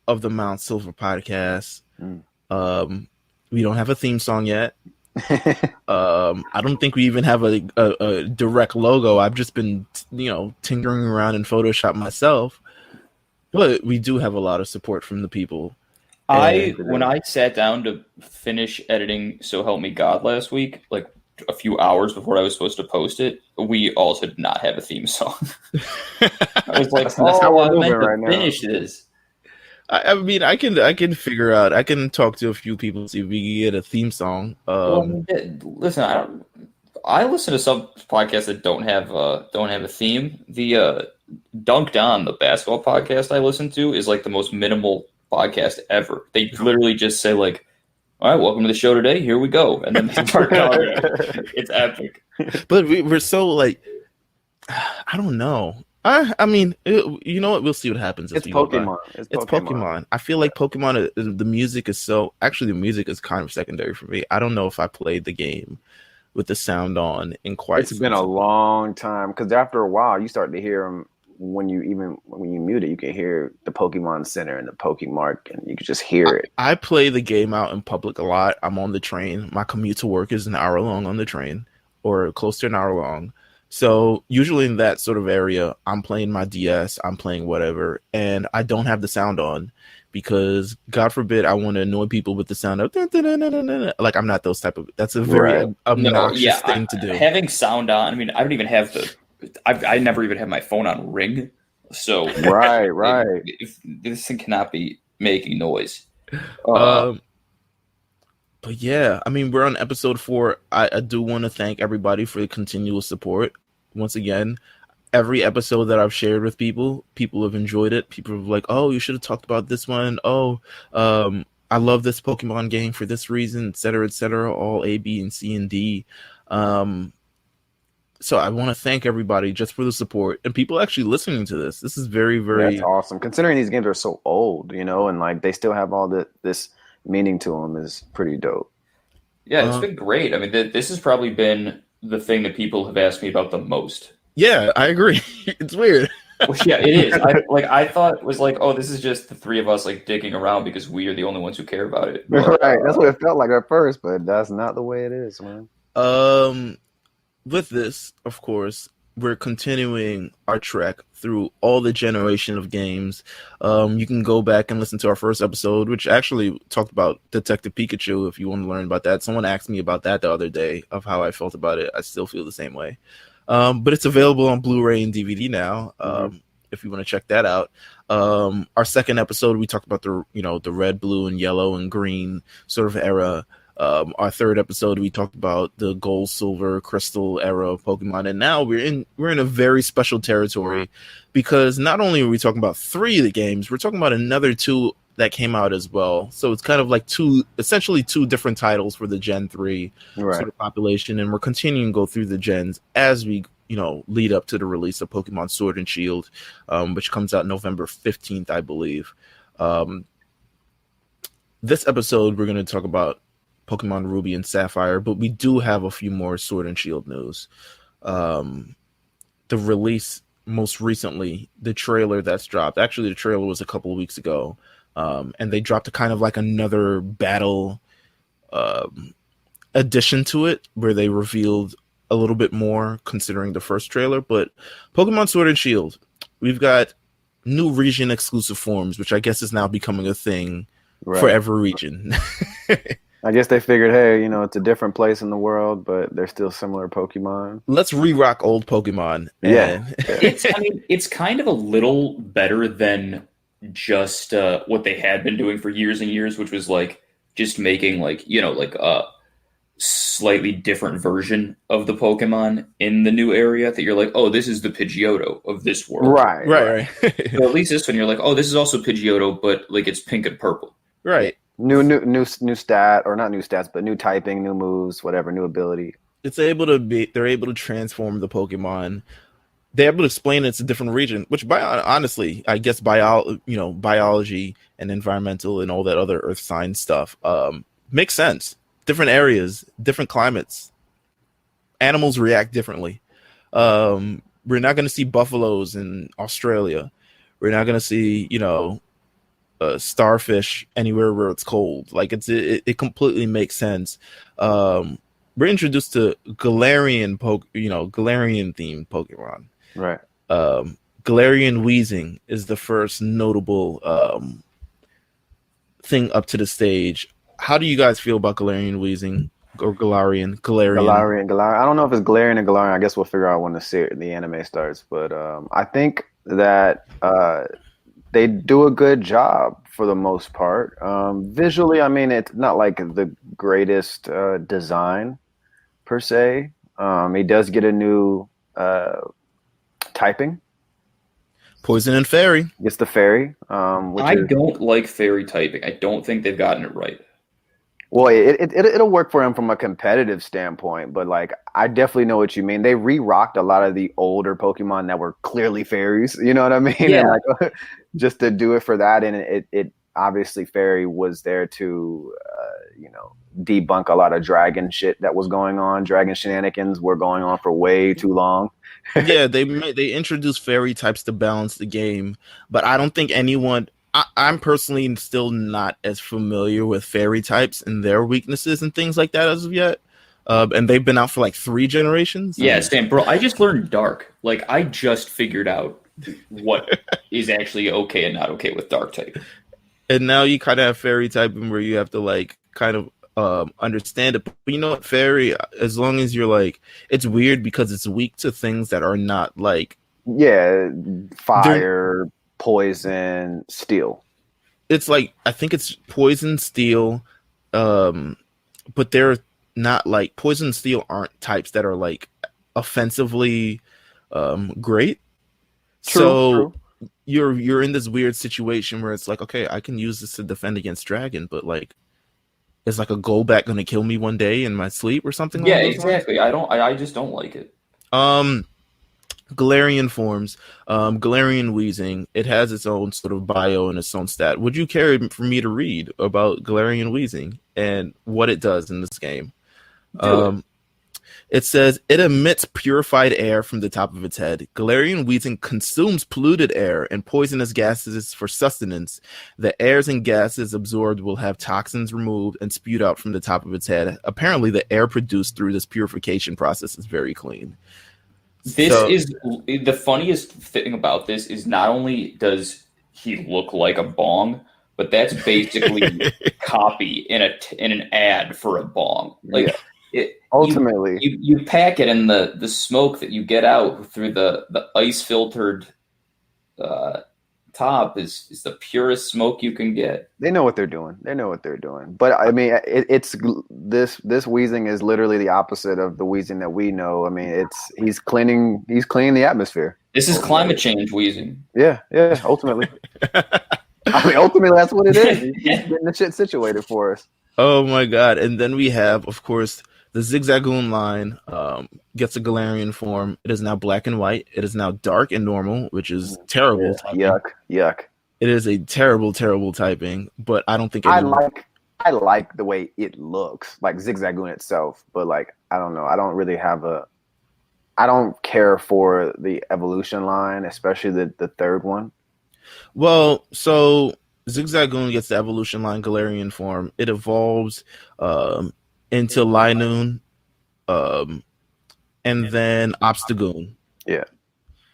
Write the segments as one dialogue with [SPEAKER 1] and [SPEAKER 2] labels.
[SPEAKER 1] of the Mount Silver podcast.
[SPEAKER 2] Mm.
[SPEAKER 1] We don't have a theme song yet. I don't think we even have a direct logo. I've just been, tinkering around in Photoshop myself. But we do have a lot of support from the people. And
[SPEAKER 3] When I sat down to finish editing So Help Me God last week, like a few hours before I was supposed to post it, we also did not have a theme song. I was like,
[SPEAKER 2] That's how we're
[SPEAKER 3] I
[SPEAKER 2] moving
[SPEAKER 3] meant to
[SPEAKER 2] right now.
[SPEAKER 3] finish this.
[SPEAKER 1] I mean, I can figure out. I can talk to a few people, see if we can get a theme song.
[SPEAKER 3] Well, I mean, listen, I listen to some podcasts that don't have a theme. The Dunked On, the basketball podcast I listen to, is like the most minimal podcast ever. They literally just say like, "All right, welcome to the show today. Here we go," and then they start talking. It's epic.
[SPEAKER 1] But we're so like, I don't know. I mean, you know what? We'll see what happens.
[SPEAKER 2] It's Pokemon.
[SPEAKER 1] It's Pokemon. I feel like Pokemon. The music is so. Actually, the music is kind of secondary for me. I don't know if I played the game with the sound on in quite.
[SPEAKER 2] It's been a long time because after a while, you start to hear them when you mute it. You can hear the Pokemon Center and the Pokemark, and you can just hear it.
[SPEAKER 1] I play the game out in public a lot. I'm on the train. My commute to work is an hour long on the train, or close to an hour long. So usually in that sort of area, I'm playing my DS, I'm playing whatever, and I don't have the sound on because, God forbid, I want to annoy people with the sound of like I'm not those type of. That's a very obnoxious thing to do.
[SPEAKER 3] Having sound on. I mean, I don't even have I never even have my phone on ring. So
[SPEAKER 2] right.
[SPEAKER 3] This thing cannot be making noise.
[SPEAKER 1] But yeah, I mean, we're on episode 4. I do want to thank everybody for the continual support. Once again, every episode that I've shared with people have enjoyed it. People are like, "Oh, you should have talked about this one. Oh, I love this Pokemon game for this reason, etc., etc." All A, B, and C, and D. So I want to thank everybody just for the support and people actually listening to this. This is very, very.
[SPEAKER 2] That's awesome. Considering these games are so old, and like they still have all this meaning to them is pretty dope.
[SPEAKER 3] Yeah, it's been great. I mean, this has probably been the thing that people have asked me about the most.
[SPEAKER 1] Yeah, I agree. It's weird.
[SPEAKER 3] Well, yeah, it is. I thought it was like, oh, this is just the three of us like digging around because we are the only ones who care about it.
[SPEAKER 2] But, right, that's what it felt like at first, but that's not the way it is, man.
[SPEAKER 1] With this, of course, we're continuing our trek through all the generation of games. You can go back and listen to our first episode, which actually talked about Detective Pikachu, if you want to learn about that. Someone asked me about that the other day, of how I felt about it. I still feel the same way. But it's available on Blu-ray and DVD now, if you want to check that out. Our second episode, we talked about the red, blue, and yellow and green sort of era. Our third episode, we talked about the gold, silver, crystal era of Pokemon, and now we're in a very special territory because not only are we talking about 3 of the games, we're talking about another 2 that came out as well. So it's kind of like essentially two different titles for the Gen 3 sort of population, and we're continuing to go through the gens as we lead up to the release of Pokemon Sword and Shield, which comes out November 15th, I believe. This episode, we're going to talk about Pokemon Ruby and Sapphire, but we do have a few more Sword and Shield news. The release most recently, the trailer that's dropped. Actually, the trailer was a couple of weeks ago, and they dropped a kind of like another battle addition to it, where they revealed a little bit more considering the first trailer. But Pokemon Sword and Shield, we've got new region exclusive forms, which I guess is now becoming a thing for every region.
[SPEAKER 2] I guess they figured, hey, it's a different place in the world, but they're still similar Pokemon.
[SPEAKER 1] Let's re-rock old Pokemon.
[SPEAKER 2] Yeah.
[SPEAKER 3] It's kind of a little better than just what they had been doing for years and years, which was like just making like a slightly different version of the Pokemon in the new area that you're like, oh, this is the Pidgeotto of this world.
[SPEAKER 1] Right.
[SPEAKER 3] So at least this one, you're like, oh, this is also Pidgeotto, but like it's pink and purple.
[SPEAKER 1] Right.
[SPEAKER 2] New stat, or not new stats, but new typing, new moves, whatever, new ability.
[SPEAKER 1] They're able to transform the Pokemon. They're able to explain it's a different region, which honestly, I guess biology and environmental and all that other earth science stuff makes sense. Different areas, different climates. Animals react differently. We're not going to see buffaloes in Australia. We're not going to see, starfish anywhere where it's cold. Like it completely makes sense. We're introduced to Galarian Galarian themed Pokemon.
[SPEAKER 2] Right.
[SPEAKER 1] Galarian Wheezing is the first notable thing up to the stage. How do you guys feel about Galarian Wheezing or Galarian?
[SPEAKER 2] Galarian. I don't know if it's Galarian or Galarian. I guess we'll figure out when the anime starts. But I think that they do a good job for the most part. Visually, I mean, it's not like the greatest design per se. He does get a new typing.
[SPEAKER 1] Poison and Fairy.
[SPEAKER 2] It's the fairy.
[SPEAKER 3] I don't like fairy typing. I don't think they've gotten it right.
[SPEAKER 2] Well, it'll work for him from a competitive standpoint, but like I definitely know what you mean. They re-rocked a lot of the older Pokemon that were clearly fairies. You know what I mean?
[SPEAKER 3] Yeah.
[SPEAKER 2] And like, just to do it for that, and it obviously Fairy was there to debunk a lot of dragon shit that was going on. Dragon shenanigans were going on for way too long.
[SPEAKER 1] Yeah, they introduced fairy types to balance the game, but I don't think anyone. I'm personally still not as familiar with fairy types and their weaknesses and things like that as of yet. And they've been out for like 3 generations.
[SPEAKER 3] Yeah, Sam, bro, I just learned Dark. Like, I just figured out what is actually okay and not okay with Dark type.
[SPEAKER 1] And now you kind of have fairy typing where you have to like kind of understand it. But you know what, fairy, as long as you're like, it's weird because it's weak to things that are not like
[SPEAKER 2] fire, poison, steel.
[SPEAKER 1] It's like I think it's poison, steel, but they're not like poison, steel aren't types that are like offensively great. True. You're in this weird situation where it's like, okay, I can use this to defend against dragon, but like, is like a Golbat going to kill me one day in my sleep or something?
[SPEAKER 3] Yeah, exactly. I just don't like it.
[SPEAKER 1] Galarian forms, Galarian Wheezing. It has its own sort of bio and its own stat. Would you care for me to read about Galarian Wheezing and what it does in this game? It says it emits purified air from the top of its head. Galarian Wheezing consumes polluted air and poisonous gases for sustenance. The airs and gases absorbed will have toxins removed and spewed out from the top of its head. Apparently, the air produced through this purification process is very clean.
[SPEAKER 3] Is the funniest thing about this is not only does he look like a bong, but that's basically copy in an ad for a bong. Like
[SPEAKER 2] ultimately,
[SPEAKER 3] you pack it in the smoke that you get out through the ice filtered top is the purest smoke you can get.
[SPEAKER 2] They know what they're doing. But I mean, it's this Wheezing is literally the opposite of the Wheezing that we know. I mean, he's cleaning the atmosphere.
[SPEAKER 3] This is climate change Wheezing.
[SPEAKER 2] Yeah. Ultimately, I mean, ultimately that's what it is. He's getting the shit situated for us.
[SPEAKER 1] Oh my god! And then we have, of course, the Zigzagoon line gets a Galarian form. It is now black and white. It is now dark and normal, which is terrible.
[SPEAKER 2] Yuck.
[SPEAKER 1] It is a terrible typing, but I don't think
[SPEAKER 2] I like the way it looks, like Zigzagoon itself, but like I don't know. I don't care for the evolution line, especially the third one.
[SPEAKER 1] Well, so Zigzagoon gets the evolution line Galarian form. It evolves into Linoon, and then Obstagoon.
[SPEAKER 2] Yeah.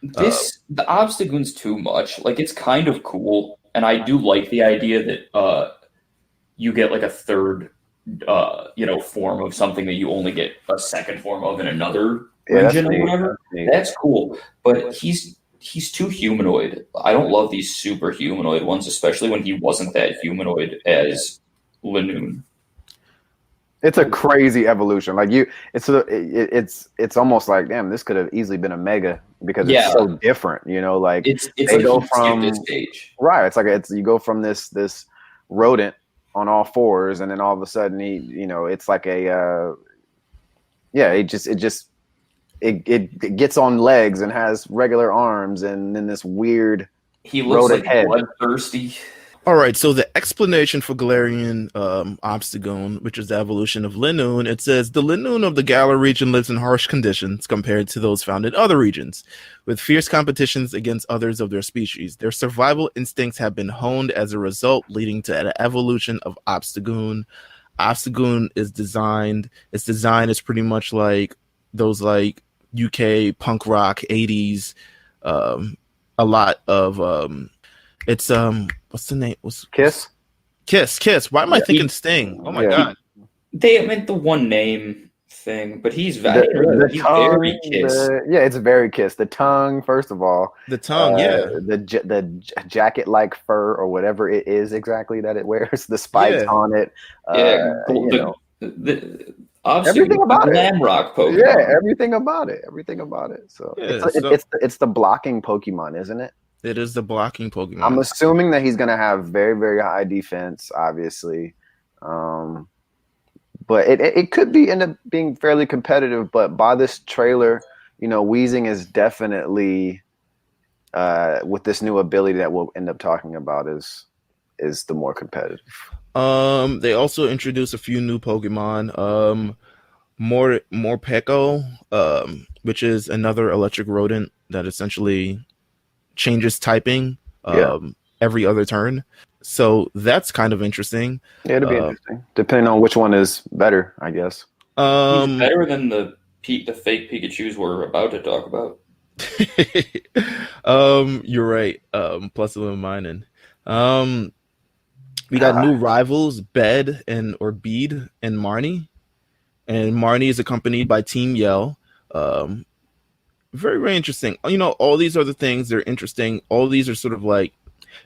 [SPEAKER 3] The Obstagoon's too much. Like, it's kind of cool, and I do like the idea that you get like a third form of something that you only get a second form of in another region or whatever. That's cool. But he's too humanoid. I don't love these super humanoid ones, especially when he wasn't that humanoid as Linoon.
[SPEAKER 2] It's a crazy evolution. Like it's almost like, damn, this could have easily been a mega because it's so different. Like
[SPEAKER 3] it's
[SPEAKER 2] they
[SPEAKER 3] like
[SPEAKER 2] go from
[SPEAKER 3] this stage.
[SPEAKER 2] Right. It's like you go from this rodent on all fours, and then all of a sudden it's like it gets on legs and has regular arms, and then this weird
[SPEAKER 3] he looks like
[SPEAKER 2] head.
[SPEAKER 3] bloodthirsty.
[SPEAKER 1] All right, so the explanation for Galarian Obstagoon, which is the evolution of Linoon, it says the Linoon of the Galar region lives in harsh conditions compared to those found in other regions, with fierce competitions against others of their species. Their survival instincts have been honed as a result, leading to an evolution of Obstagoon. Obstagoon is designed. Its design is pretty much like those like UK punk rock '80s. A lot of it's what's the name? What's Kiss. Why am I
[SPEAKER 2] Yeah.
[SPEAKER 1] thinking Sting? Oh my
[SPEAKER 2] Yeah.
[SPEAKER 1] god.
[SPEAKER 3] They meant the one name thing, but he's
[SPEAKER 2] The
[SPEAKER 3] he's
[SPEAKER 2] tongue,
[SPEAKER 3] very Kiss.
[SPEAKER 2] it's very Kiss. The tongue, first of all,
[SPEAKER 1] The tongue, yeah.
[SPEAKER 2] the jacket like fur or whatever it is exactly that it wears, the spikes
[SPEAKER 1] Yeah.
[SPEAKER 2] on it.
[SPEAKER 3] Yeah,
[SPEAKER 2] You know,
[SPEAKER 3] the
[SPEAKER 2] everything about it.
[SPEAKER 3] glam rock Pokemon.
[SPEAKER 2] Yeah, everything about it. So
[SPEAKER 1] Yeah,
[SPEAKER 2] it's the blocking Pokemon, isn't it?
[SPEAKER 1] it is the blocking Pokemon.
[SPEAKER 2] I'm assuming that he's gonna have very, very high defense, obviously. But it could end up being fairly competitive. But by this trailer, Weezing is definitely with this new ability that we'll end up talking about is the more competitive.
[SPEAKER 1] They also introduced a few new Pokemon. Morpeko, which is another electric rodent that essentially changes typing every other turn. So that's kind of interesting.
[SPEAKER 2] Yeah, it'll be interesting, depending on which one is better, I guess.
[SPEAKER 3] He's better than the fake Pikachus we're about to talk about.
[SPEAKER 1] You're right. Plus a little mining. We got new rivals, Bed and Marnie. And Marnie is accompanied by Team Yell. Very, very interesting. All these other things, they're interesting. All these are sort of like,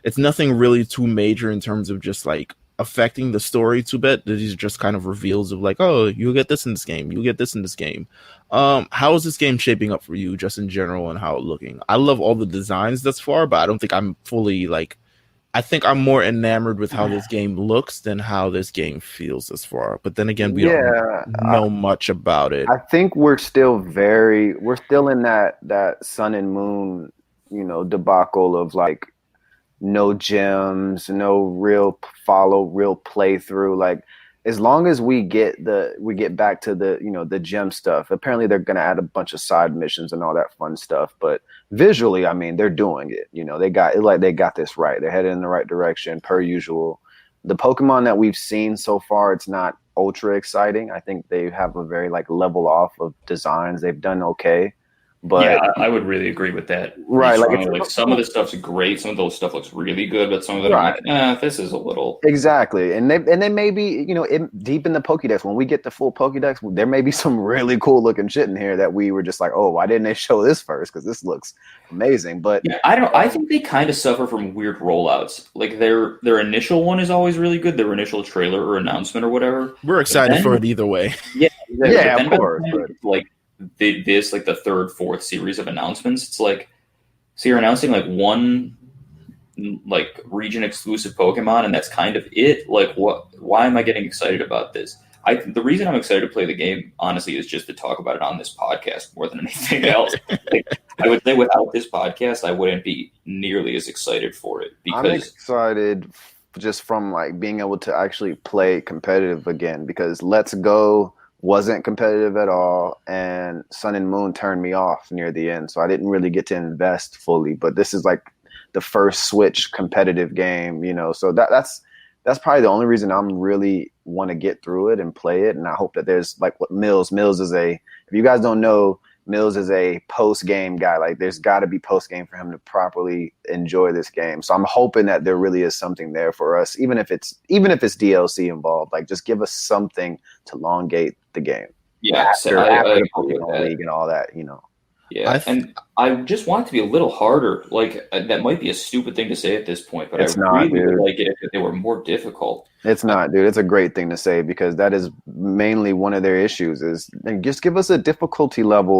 [SPEAKER 1] it's nothing really too major in terms of just like affecting the story too bit. These are just kind of reveals of like, oh, you'll get this in this game. You'll get this in this game. How is this game shaping up for you just in general and how it's looking? I love all the designs thus far, but I don't think I'm fully like, I think I'm more enamored with how this game looks than how this game feels thus far. But then again, we don't know much about it.
[SPEAKER 2] I think we're still in that Sun and Moon, debacle of like no gems, no real playthrough. Like as long as we get back to the gem stuff. Apparently they're gonna add a bunch of side missions and all that fun stuff. But visually, I mean, they're doing it. They got this right. They're headed in the right direction per usual. The Pokemon that we've seen so far, it's not ultra exciting. I think they have a very like level off of designs. They've done okay. But
[SPEAKER 3] yeah, I would really agree with that.
[SPEAKER 2] Right,
[SPEAKER 3] like some of the stuff's great, some of those stuff looks really good, but some of them are like, this is a little
[SPEAKER 2] exactly. And they may be, deep in the Pokédex. When we get the full Pokédex, there may be some really cool looking shit in here that we were just like, oh, why didn't they show this first? Because this looks amazing. But
[SPEAKER 3] yeah, I think they kind of suffer from weird rollouts. Like their initial one is always really good, their initial trailer or announcement or whatever.
[SPEAKER 1] We're excited for it either way.
[SPEAKER 3] Yeah,
[SPEAKER 2] of course.
[SPEAKER 3] Like this like the third, fourth series of announcements, it's like, so you're announcing like one like region exclusive Pokemon and that's kind of it. Like why am I getting excited about this? The reason I'm excited to play the game, honestly, is just to talk about it on this podcast more than anything else. Like, I would say without this podcast, I wouldn't be nearly as excited for it. Because
[SPEAKER 2] I'm excited just from like being able to actually play competitive again, because Let's Go wasn't competitive at all, and Sun and Moon turned me off near the end, so I didn't really get to invest fully. But this is like the first Switch competitive game, so that's probably the only reason I'm really want to get through it and play it. And I hope that there's like what Meelz is if you guys don't know, Meelz is a post-game guy. Like there's got to be post-game for him to properly enjoy this game. So I'm hoping that there really is something there for us, even if it's DLC involved. Like just give us something to elongate the game.
[SPEAKER 3] Yeah,
[SPEAKER 2] after the Pokemon League and all that,
[SPEAKER 3] Yeah, and I just want it to be a little harder. Like that might be a stupid thing to say at this point, but
[SPEAKER 2] it's
[SPEAKER 3] I really would like it if they were more difficult.
[SPEAKER 2] It's not, dude. It's a great thing to say, because that is mainly one of their issues is just give us a difficulty level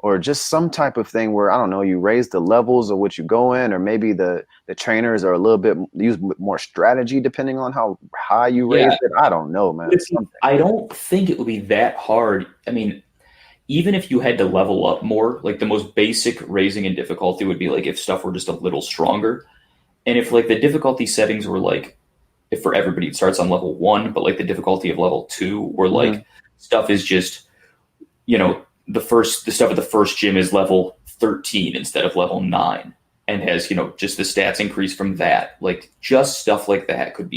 [SPEAKER 2] or just some type of thing where, I don't know, you raise the levels of what you go in, or maybe the trainers are a little bit use more strategy depending on how high you raise it. I don't know, man.
[SPEAKER 3] I don't think it would be that hard. I mean, even if you had to level up more, like the most basic raising in difficulty would be like if stuff were just a little stronger. And if like the difficulty settings were like, if for everybody it starts on level 1, but like the difficulty of level 2, where like stuff is just, the stuff at the first gym is level 13 instead of level 9, and has just the stats increase from that. Like just stuff like that could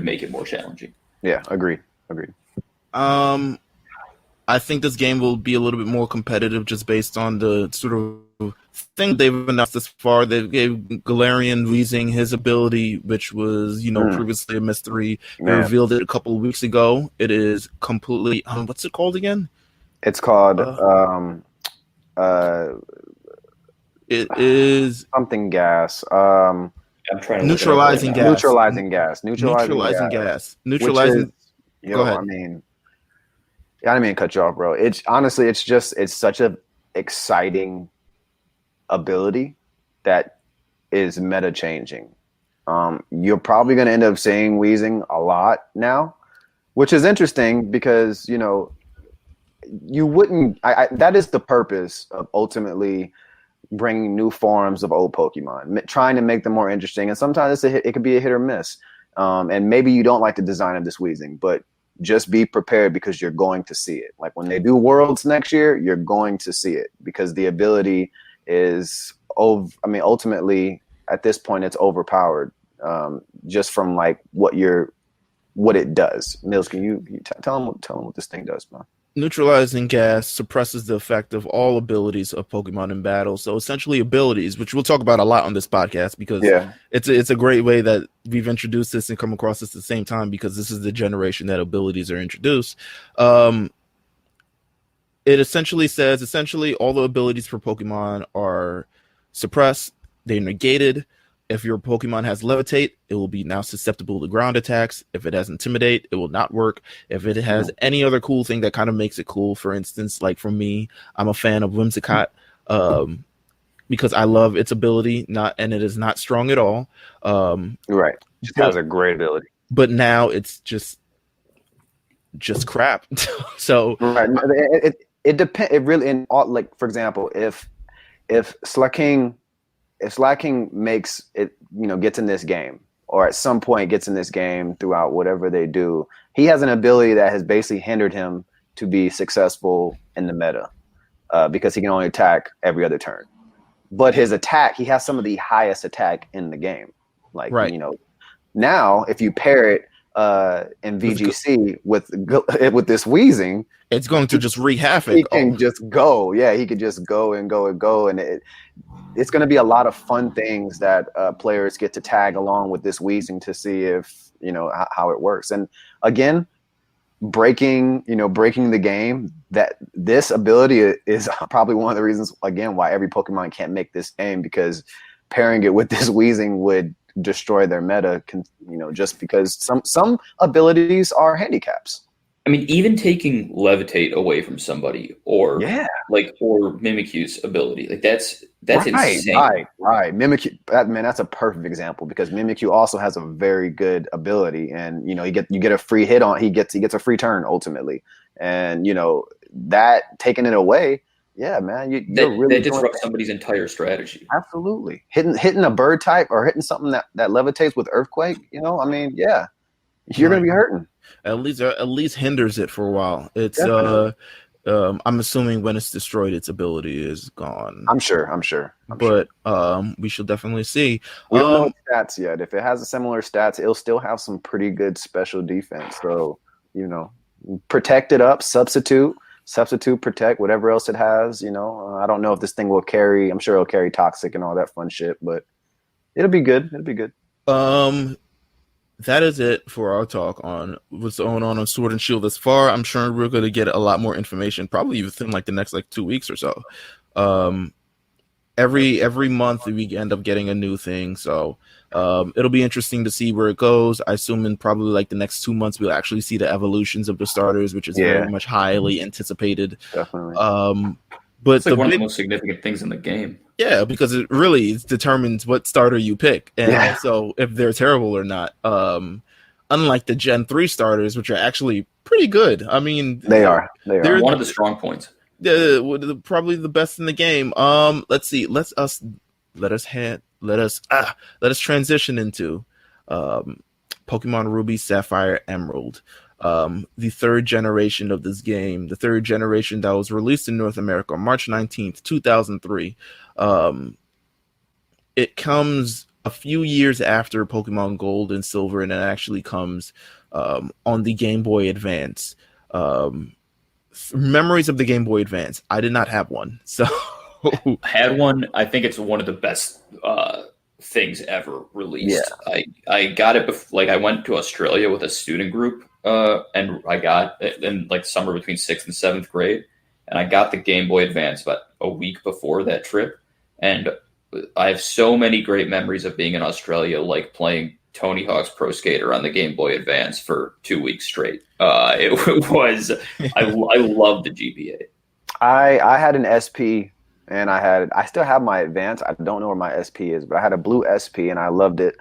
[SPEAKER 3] make it more challenging.
[SPEAKER 2] Yeah, agreed.
[SPEAKER 1] I think this game will be a little bit more competitive just based on the sort of thing they've announced this far. They gave Galarian Weezing his ability, which was, previously a mystery. They revealed it a couple of weeks ago. It is completely, what's it called again?
[SPEAKER 2] It's called,
[SPEAKER 1] it is
[SPEAKER 2] something gas.
[SPEAKER 3] I'm trying to
[SPEAKER 1] neutralizing gas.
[SPEAKER 2] Neutralizing gas.
[SPEAKER 1] Neutralizing gas.
[SPEAKER 2] Go ahead. I didn't mean to cut you off, bro. It's honestly, it's such a exciting ability that is meta changing. You're probably going to end up seeing Weezing a lot now, which is interesting because, you wouldn't, that is the purpose of ultimately bringing new forms of old Pokemon, trying to make them more interesting. And sometimes it could be a hit or miss. And maybe you don't like the design of this Weezing, but just be prepared because you're going to see it. Like when they do Worlds next year, you're going to see it because the ability is, ultimately at this point it's overpowered, just from like what it does. Meelz, can you tell them what this thing does, man?
[SPEAKER 1] Neutralizing gas suppresses the effect of all abilities of Pokemon in battle. So essentially abilities, which we'll talk about a lot on this podcast because it's a great way that we've introduced this and come across this at the same time because this is the generation that abilities are introduced. It essentially says all the abilities for Pokemon are suppressed, they're negated. If your Pokemon has Levitate, it will be now susceptible to ground attacks. If it has Intimidate, it will not work. If it has any other cool thing that kind of makes it cool, for instance, like for me, I'm a fan of Whimsicott because I love its ability, and it is not strong at all.
[SPEAKER 2] Right. It has a great ability.
[SPEAKER 1] But now it's just crap. So
[SPEAKER 2] right. It depends. It really, like for example, if Slaking makes it, gets in this game, or at some point gets in this game throughout whatever they do, he has an ability that has basically hindered him to be successful in the meta because he can only attack every other turn. But his attack, he has some of the highest attack in the game. Like, now if you pair it in VGC with this Weezing,
[SPEAKER 1] it's going to just wreak havoc.
[SPEAKER 2] He can just go. Yeah, he could just go and go and go. And it's going to be a lot of fun things that players get to tag along with this Weezing to see if, how it works. And again, breaking the game, that this ability is probably one of the reasons, again, why every Pokemon can't make this game, because pairing it with this Weezing would destroy their meta, just because some abilities are handicaps.
[SPEAKER 3] I mean, even taking Levitate away from somebody, or Mimikyu's ability, like that's insane.
[SPEAKER 2] Right. Mimikyu, that's a perfect example because Mimikyu also has a very good ability, and you get a free hit on. He gets a free turn ultimately, and that taking it away. Yeah, man, you're really
[SPEAKER 3] disrupts somebody's entire strategy.
[SPEAKER 2] Absolutely, hitting a bird type or hitting something that levitates with Earthquake. You're gonna be hurting.
[SPEAKER 1] At least hinders it for a while. It's I'm assuming when it's destroyed, its ability is gone.
[SPEAKER 2] I'm sure.
[SPEAKER 1] But we shall definitely see.
[SPEAKER 2] We don't know stats yet. If it has a similar stats, it'll still have some pretty good special defense. So protect it up, substitute, protect, whatever else it has. I don't know if this thing will carry. I'm sure it'll carry toxic and all that fun shit, but it'll be good.
[SPEAKER 1] That is it for our talk on what's going on Sword and Shield thus far. I'm sure we're going to get a lot more information, probably within like the next 2 weeks or so. Every month we end up getting a new thing, so it'll be interesting to see where it goes. I assume in probably like the next 2 months we'll actually see the evolutions of the starters, which is very much highly anticipated.
[SPEAKER 2] Definitely.
[SPEAKER 1] But
[SPEAKER 3] it's like one of the most significant things in the game.
[SPEAKER 1] Yeah, because it really determines what starter you pick, and also if they're terrible or not. Unlike the Gen 3 starters, which are actually pretty good. I mean,
[SPEAKER 2] they're
[SPEAKER 3] one of the strong points.
[SPEAKER 1] Probably the best in the game. Let's see. Let us let us transition into Pokemon Ruby, Sapphire, Emerald. The third generation of this game, the third generation that was released in North America on March 19th, 2003. It comes a few years after Pokemon Gold and Silver, and it actually comes on the Game Boy Advance. Memories of the Game Boy Advance. I did not have one, so
[SPEAKER 3] had one. I think it's one of the best things ever released.
[SPEAKER 2] Yeah.
[SPEAKER 3] I got it like I went to Australia with a student group, and I got it in like summer between 6th and 7th grade, and I got the Game Boy Advance about a week before that trip, and I have so many great memories of being in Australia, like playing Tony Hawk's Pro Skater on the Game Boy Advance for 2 weeks straight. It was I love the GBA.
[SPEAKER 2] I had an SP, and I still have my Advance. I don't know where my SP is, but I had a blue SP, and I loved it.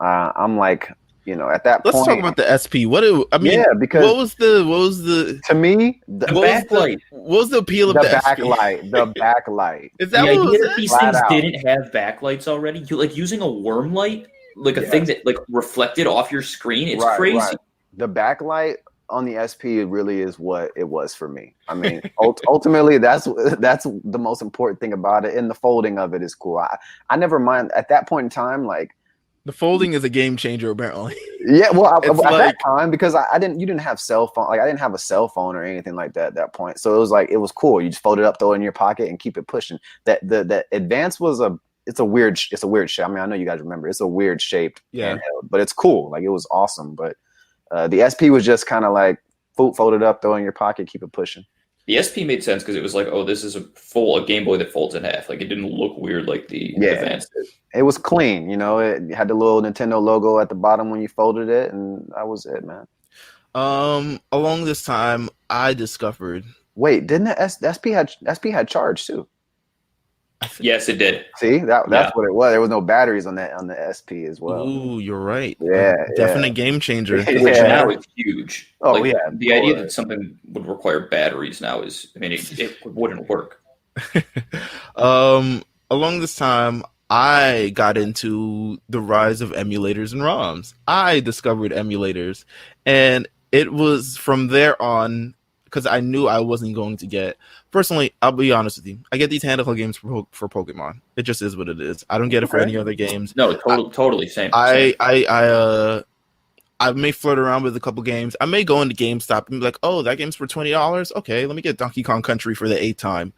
[SPEAKER 2] I'm like, at that point.
[SPEAKER 1] Let's talk about the SP.
[SPEAKER 2] Because
[SPEAKER 1] what was the
[SPEAKER 2] to me
[SPEAKER 3] the backlight?
[SPEAKER 1] What was the appeal of the
[SPEAKER 2] backlight? The backlight.
[SPEAKER 1] Is that
[SPEAKER 3] the
[SPEAKER 1] what
[SPEAKER 3] idea that these things
[SPEAKER 2] out.
[SPEAKER 3] didn't have backlights already? You like using a worm light, like a thing that like reflected off your screen. It's crazy. Right.
[SPEAKER 2] The backlight on the SP really is what it was for me. I mean, ultimately, that's the most important thing about it, and the folding of it is cool. I never mind at that point in time, like.
[SPEAKER 1] The folding is a game changer, apparently.
[SPEAKER 2] Yeah, well, at that time, because you didn't have cell phone, like I didn't have a cell phone or anything like that at that point. So it was cool. You just fold it up, throw it in your pocket, and keep it pushing. That the Advance was it's a weird shape. I mean, I know you guys remember. It's a weird shaped handheld, but it's cool. Like it was awesome. But the SP was just kind of like fold it up, throw it in your pocket, keep it pushing.
[SPEAKER 3] The SP made sense because it was like, oh, this is a Game Boy that folds in half. Like it didn't look weird like the Advance did.
[SPEAKER 2] It was clean, It had the little Nintendo logo at the bottom when you folded it, and that was it, man.
[SPEAKER 1] Along this time, I discovered.
[SPEAKER 2] Wait, didn't the SP had charge too?
[SPEAKER 3] Yes, it did.
[SPEAKER 2] See, that's what it was. There was no batteries on the SP as well.
[SPEAKER 1] Ooh, you're right.
[SPEAKER 2] Yeah,
[SPEAKER 1] definite game changer.
[SPEAKER 3] Which now is huge.
[SPEAKER 2] Oh
[SPEAKER 3] like,
[SPEAKER 2] yeah.
[SPEAKER 3] The idea that something would require batteries now is, I mean, it wouldn't work.
[SPEAKER 1] Along this time, I got into the rise of emulators and ROMs. I discovered emulators, and it was from there on, because I knew I wasn't going to get. Personally, I'll be honest with you. I get these handheld games for Pokemon. It just is what it is. I don't get it for any other games.
[SPEAKER 3] No, totally same.
[SPEAKER 1] I may flirt around with a couple games. I may go into GameStop and be like, "Oh, that game's for $20. Okay, let me get Donkey Kong Country for the 8th time."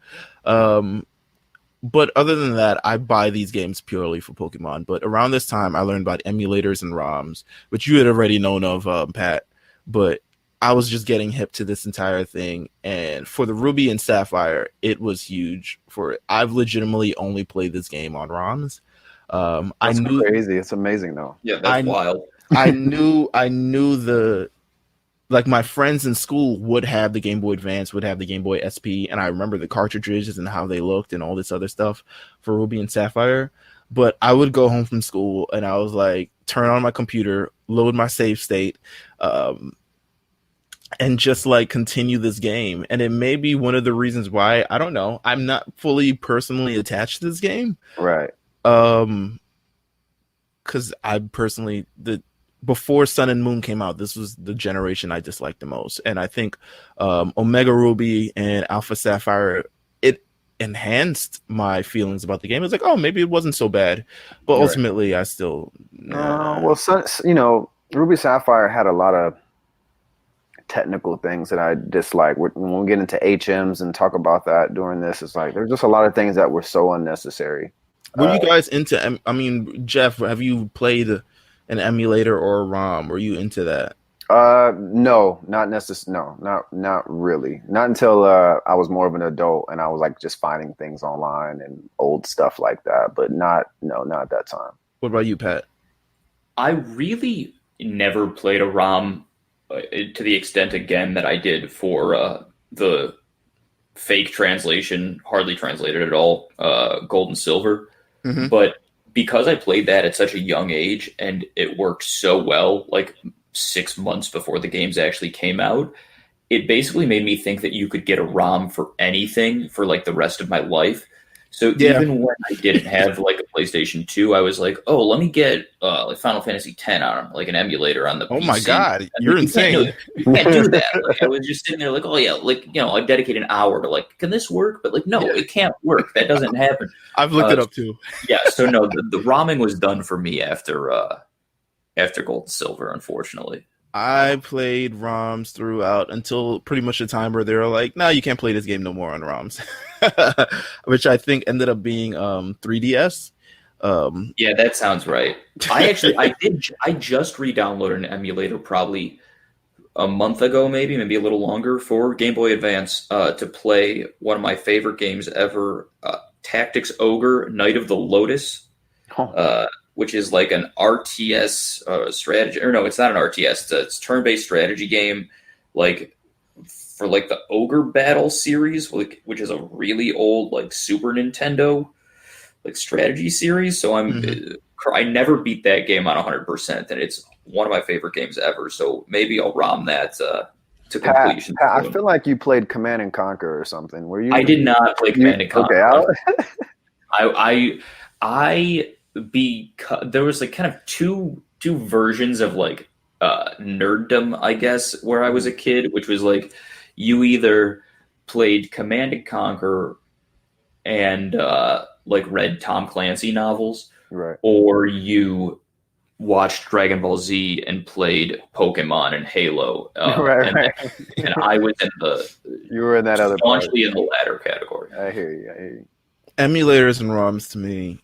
[SPEAKER 1] But other than that, I buy these games purely for Pokemon. But around this time, I learned about emulators and ROMs, which you had already known of, Pat. But I was just getting hip to this entire thing. And for the Ruby and Sapphire, it was huge. I've legitimately only played this game on ROMs.
[SPEAKER 2] That's crazy. It's amazing, though.
[SPEAKER 3] Yeah, that's wild.
[SPEAKER 1] I knew my friends in school would have the Game Boy Advance, would have the Game Boy SP, and I remember the cartridges and how they looked and all this other stuff for Ruby and Sapphire. But I would go home from school and I was like, turn on my computer, load my save state, and just like continue this game. And it may be one of the reasons why, I don't know, I'm not fully personally attached to this game.
[SPEAKER 2] Right.
[SPEAKER 1] Because I personally, before Sun and Moon came out, this was the generation I disliked the most. And I think Omega Ruby and Alpha Sapphire, it enhanced my feelings about the game. It's like, oh, maybe it wasn't so bad. But ultimately, I still...
[SPEAKER 2] Ruby Sapphire had a lot of technical things that I dislike. When we get into HMs and talk about that during this, it's like there's just a lot of things that were so unnecessary.
[SPEAKER 1] Were you guys into... I mean, Jeff, have you played an emulator or a ROM? Were you into that?
[SPEAKER 2] No, not necessarily. No, not really. Not until I was more of an adult and I was like just finding things online and old stuff like that. But not at that time.
[SPEAKER 1] What about you, Pat?
[SPEAKER 3] I really never played a ROM to the extent, again, that I did for the fake translation, hardly translated at all, Gold and Silver. Mm-hmm. But because I played that at such a young age and it worked so well, like 6 months before the games actually came out, it basically made me think that you could get a ROM for anything for like the rest of my life. So
[SPEAKER 1] Yeah.
[SPEAKER 3] even when I didn't have like a PlayStation 2, I was like, oh, let me get like Final Fantasy X on like an emulator on the
[SPEAKER 1] Oh my
[SPEAKER 3] PC.
[SPEAKER 1] God,
[SPEAKER 3] And,
[SPEAKER 1] you're
[SPEAKER 3] like,
[SPEAKER 1] insane.
[SPEAKER 3] you can't do that. Like, I was just sitting there like, oh yeah, like I dedicate an hour to like, can this work? But like, no,
[SPEAKER 1] Yeah.
[SPEAKER 3] it can't work. That doesn't happen.
[SPEAKER 1] I've looked it up too.
[SPEAKER 3] Yeah, so no, the ROMing was done for me after Gold and Silver, unfortunately.
[SPEAKER 1] I played ROMs throughout until pretty much the time where they were like, "No, you can't play this game no more on ROMs," which I think ended up being 3DS.
[SPEAKER 3] Yeah, that sounds right. I just re-downloaded an emulator probably a month ago, maybe a little longer, for Game Boy Advance to play one of my favorite games ever, Tactics Ogre: Night of the Lotus, which is like an RTS strategy. Or no, it's not an RTS. It's a turn-based strategy game, like for like the Ogre Battle series, which is a really old like Super Nintendo like strategy series. So I never beat that game on 100%, and it's one of my favorite games ever. So maybe I'll ROM that to completion.
[SPEAKER 2] Pat, I feel like you played Command and Conquer or something. Were you?
[SPEAKER 3] I did not play Command and Conquer.
[SPEAKER 2] Okay,
[SPEAKER 3] There was like kind of two versions of like nerddom, I guess, where I was a kid, which was like you either played Command and Conquer and like read Tom Clancy novels,
[SPEAKER 2] right,
[SPEAKER 3] or you watched Dragon Ball Z and played Pokemon and Halo.
[SPEAKER 2] right.
[SPEAKER 3] And I was
[SPEAKER 2] you were in that other part.
[SPEAKER 3] staunchly in the latter category.
[SPEAKER 2] I hear you.
[SPEAKER 1] Emulators and ROMs to me,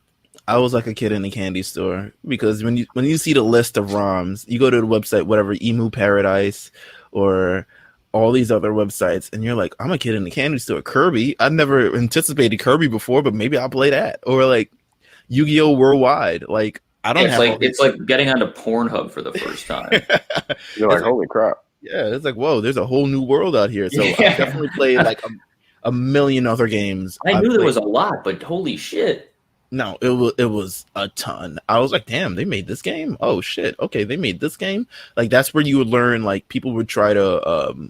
[SPEAKER 1] I was like a kid in a candy store, because when you see the list of ROMs, you go to the website, whatever, Emu Paradise or all these other websites, and you're like, I'm a kid in the candy store. Kirby, I never anticipated Kirby before, but maybe I'll play that. Or like Yu-Gi-Oh! Worldwide. Like, I don't have
[SPEAKER 3] it's like getting onto Pornhub for the first time.
[SPEAKER 2] You're like, holy crap.
[SPEAKER 1] Yeah, it's like, whoa, there's a whole new world out here. So I definitely played like a million other games.
[SPEAKER 3] I knew there was a lot, but holy shit.
[SPEAKER 1] No, it was a ton. I was like, damn, they made this game? Oh shit. Okay, they made this game? Like, that's where you would learn, like, people would try to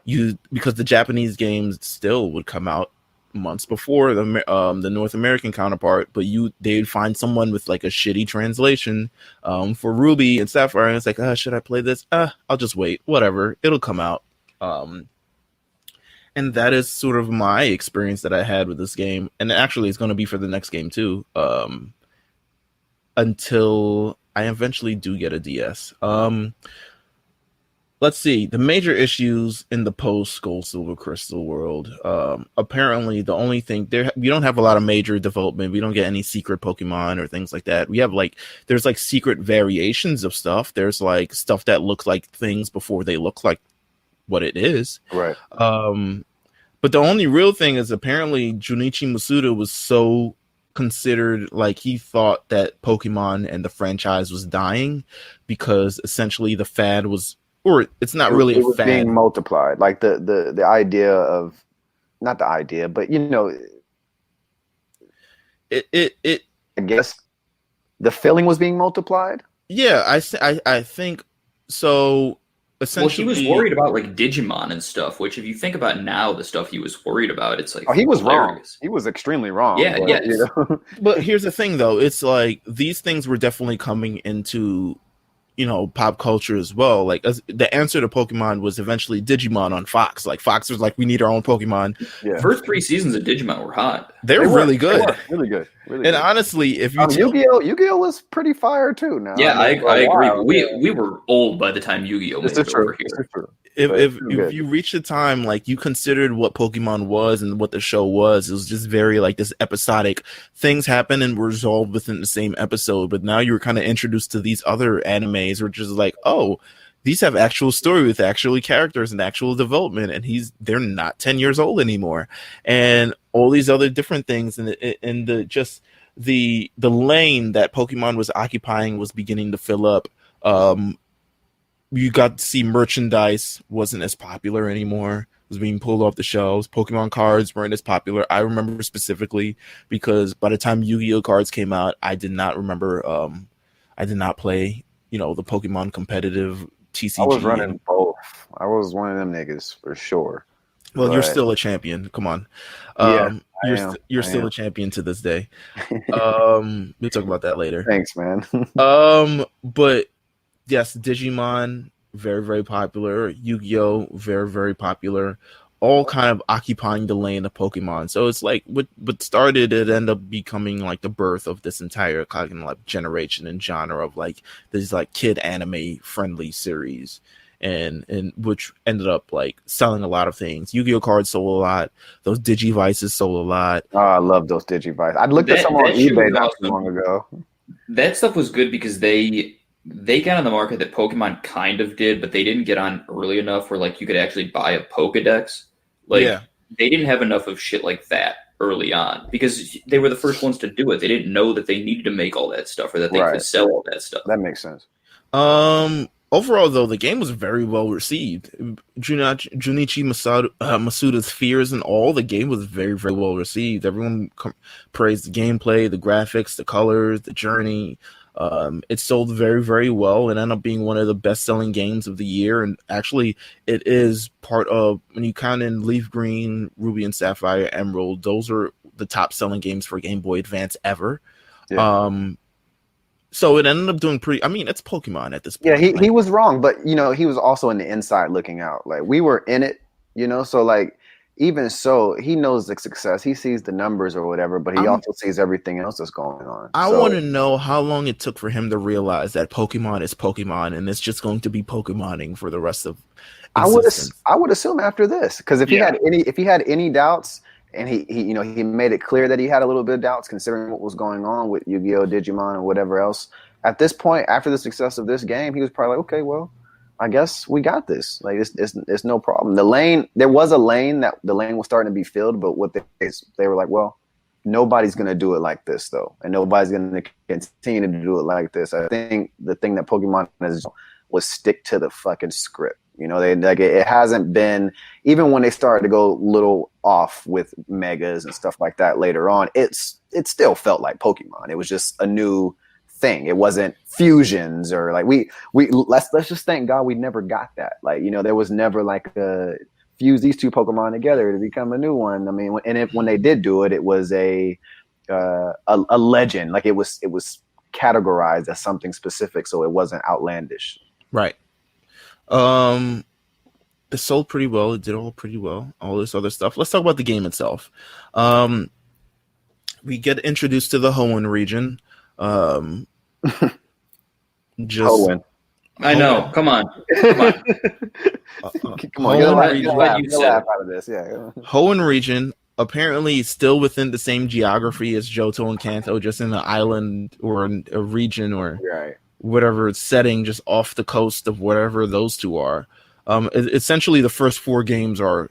[SPEAKER 1] because the Japanese games still would come out months before the North American counterpart, but they'd find someone with like a shitty translation for Ruby and Sapphire, and it's like, should I play this? I'll just wait. Whatever, it'll come out. And that is sort of my experience that I had with this game, and actually it's going to be for the next game too, until I eventually do get a DS. Let's see, the major issues in the post Gold Silver Crystal world. Apparently, the only thing we don't have a lot of major development. We don't get any secret Pokemon or things like that. We have there's like secret variations of stuff. There's like stuff that look like things before they look like what it is.
[SPEAKER 2] Right.
[SPEAKER 1] But the only real thing is, apparently Junichi Masuda was so considered, like, he thought that Pokemon and the franchise was dying because essentially the fad was, or it's not really
[SPEAKER 2] it
[SPEAKER 1] a
[SPEAKER 2] was
[SPEAKER 1] fad.
[SPEAKER 2] being multiplied. Like the idea of, not the idea, but
[SPEAKER 1] it
[SPEAKER 2] I guess the feeling was being multiplied.
[SPEAKER 1] Yeah, I think so. Essentially,
[SPEAKER 3] well, he was worried about like Digimon and stuff, which if you think about now, the stuff he was worried about, it's like,
[SPEAKER 2] he was
[SPEAKER 3] hilarious.
[SPEAKER 2] wrong. He was extremely wrong.
[SPEAKER 3] Yeah,
[SPEAKER 2] but,
[SPEAKER 1] But here's the thing, though. It's like these things were definitely coming into, pop culture as well. Like, the answer to Pokemon was eventually Digimon on Fox. Like, Fox was like, we need our own Pokemon.
[SPEAKER 2] Yeah.
[SPEAKER 3] First 3 seasons of Digimon were hot.
[SPEAKER 1] They were really good.
[SPEAKER 2] Really good. Really
[SPEAKER 1] and
[SPEAKER 2] good.
[SPEAKER 1] Honestly, if you
[SPEAKER 2] Yu-Gi-Oh was pretty fire too. Now,
[SPEAKER 3] yeah, I agree.
[SPEAKER 2] While,
[SPEAKER 3] we were old by the time Yu-Gi-Oh made it over here.
[SPEAKER 1] If you reach the time, like, you considered what Pokemon was and what the show was, it was just very like this episodic things happen and were resolved within the same episode. But now you're kind of introduced to these other animes, which is like, oh, these have actual story with actually characters and actual development, and they're not 10 years old anymore, and all these other different things, and the lane that Pokemon was occupying was beginning to fill up. You got to see merchandise wasn't as popular anymore. It was being pulled off the shelves. Pokemon cards weren't as popular. I remember specifically because by the time Yu-Gi-Oh cards came out, I did not remember. I did not play, the Pokemon competitive TCG.
[SPEAKER 2] I was running both. I was one of them niggas for sure.
[SPEAKER 1] Well, you're
[SPEAKER 2] but
[SPEAKER 1] still a champion. Come on.
[SPEAKER 2] yeah, I am.
[SPEAKER 1] You're
[SPEAKER 2] I
[SPEAKER 1] still
[SPEAKER 2] am.
[SPEAKER 1] a champion to this day. We'll talk about that later.
[SPEAKER 2] Thanks, man.
[SPEAKER 1] But yes, Digimon, very, very popular. Yu-Gi-Oh, very, very popular. All kind of occupying the lane of Pokemon. So it's like what started it ended up becoming like the birth of this entire kind of like generation and genre of like this like kid anime friendly series. And which ended up like selling a lot of things. Yu-Gi-Oh cards sold a lot. Those Digivices sold a lot.
[SPEAKER 2] Oh, I love those Digivice. I looked at some on
[SPEAKER 3] That shit
[SPEAKER 2] eBay
[SPEAKER 3] was
[SPEAKER 2] not too
[SPEAKER 3] awesome.
[SPEAKER 2] long ago.
[SPEAKER 3] That stuff was good because they got on the market that Pokemon kind of did, but they didn't get on early enough where like you could actually buy a Pokedex. Like
[SPEAKER 1] Yeah.
[SPEAKER 3] they didn't have enough of shit like that early on because they were the first ones to do it. They didn't know that they needed to make all that stuff or that they
[SPEAKER 2] Right.
[SPEAKER 3] could sell all that stuff.
[SPEAKER 2] That makes sense.
[SPEAKER 1] Overall, though, the game was very well received. Junichi Masuda's fears and all, the game was very, very well received. Everyone praised the gameplay, the graphics, the colors, the journey. It sold very, very well and ended up being one of the best-selling games of the year. And actually, it is part of, when you count in Leaf Green, Ruby and Sapphire, Emerald, those are the top-selling games for Game Boy Advance ever.
[SPEAKER 2] Yeah.
[SPEAKER 1] So it ended up doing pretty. I mean, it's Pokemon at this point.
[SPEAKER 2] Yeah, he was wrong, but he was also in the inside looking out. Like we were in it, so like even so, he knows the success. He sees the numbers or whatever, but he also sees everything else that's going on.
[SPEAKER 1] I want to know how long it took for him to realize that Pokemon is Pokemon and it's just going to be Pokemoning for the rest of existence.
[SPEAKER 2] I would assume after this, because if he had any doubts, and he made it clear that he had a little bit of doubts considering what was going on with Yu-Gi-Oh, Digimon, and whatever else. At this point, after the success of this game, he was probably like, okay, well, I guess we got this. Like it's no problem. There was a lane that the lane was starting to be filled, but what they were like, well, nobody's gonna do it like this though, and nobody's gonna continue to do it like this. I think the thing that Pokemon was stick to the fucking script. They like it hasn't been, even when they started to go little off with megas and stuff like that later on, it still felt like Pokemon. It was just a new thing. It wasn't fusions or like let's just thank God we never got that. Like there was never like a fuse these two Pokemon together to become a new one. I mean, when they did do it, it was a legend. Like it was categorized as something specific, so it wasn't outlandish.
[SPEAKER 1] Right. It sold pretty well. It did all pretty well. All this other stuff. Let's talk about the game itself. We get introduced to the Hoenn region.
[SPEAKER 2] Hoenn.
[SPEAKER 3] I know. Come on. Come on.
[SPEAKER 2] Come on. Get a laugh out of this. Yeah.
[SPEAKER 1] Hoenn region, apparently still within the same geography as Johto and Kanto, just in an island or a region or whatever setting, just off the coast of whatever those two are. Essentially, the first four games are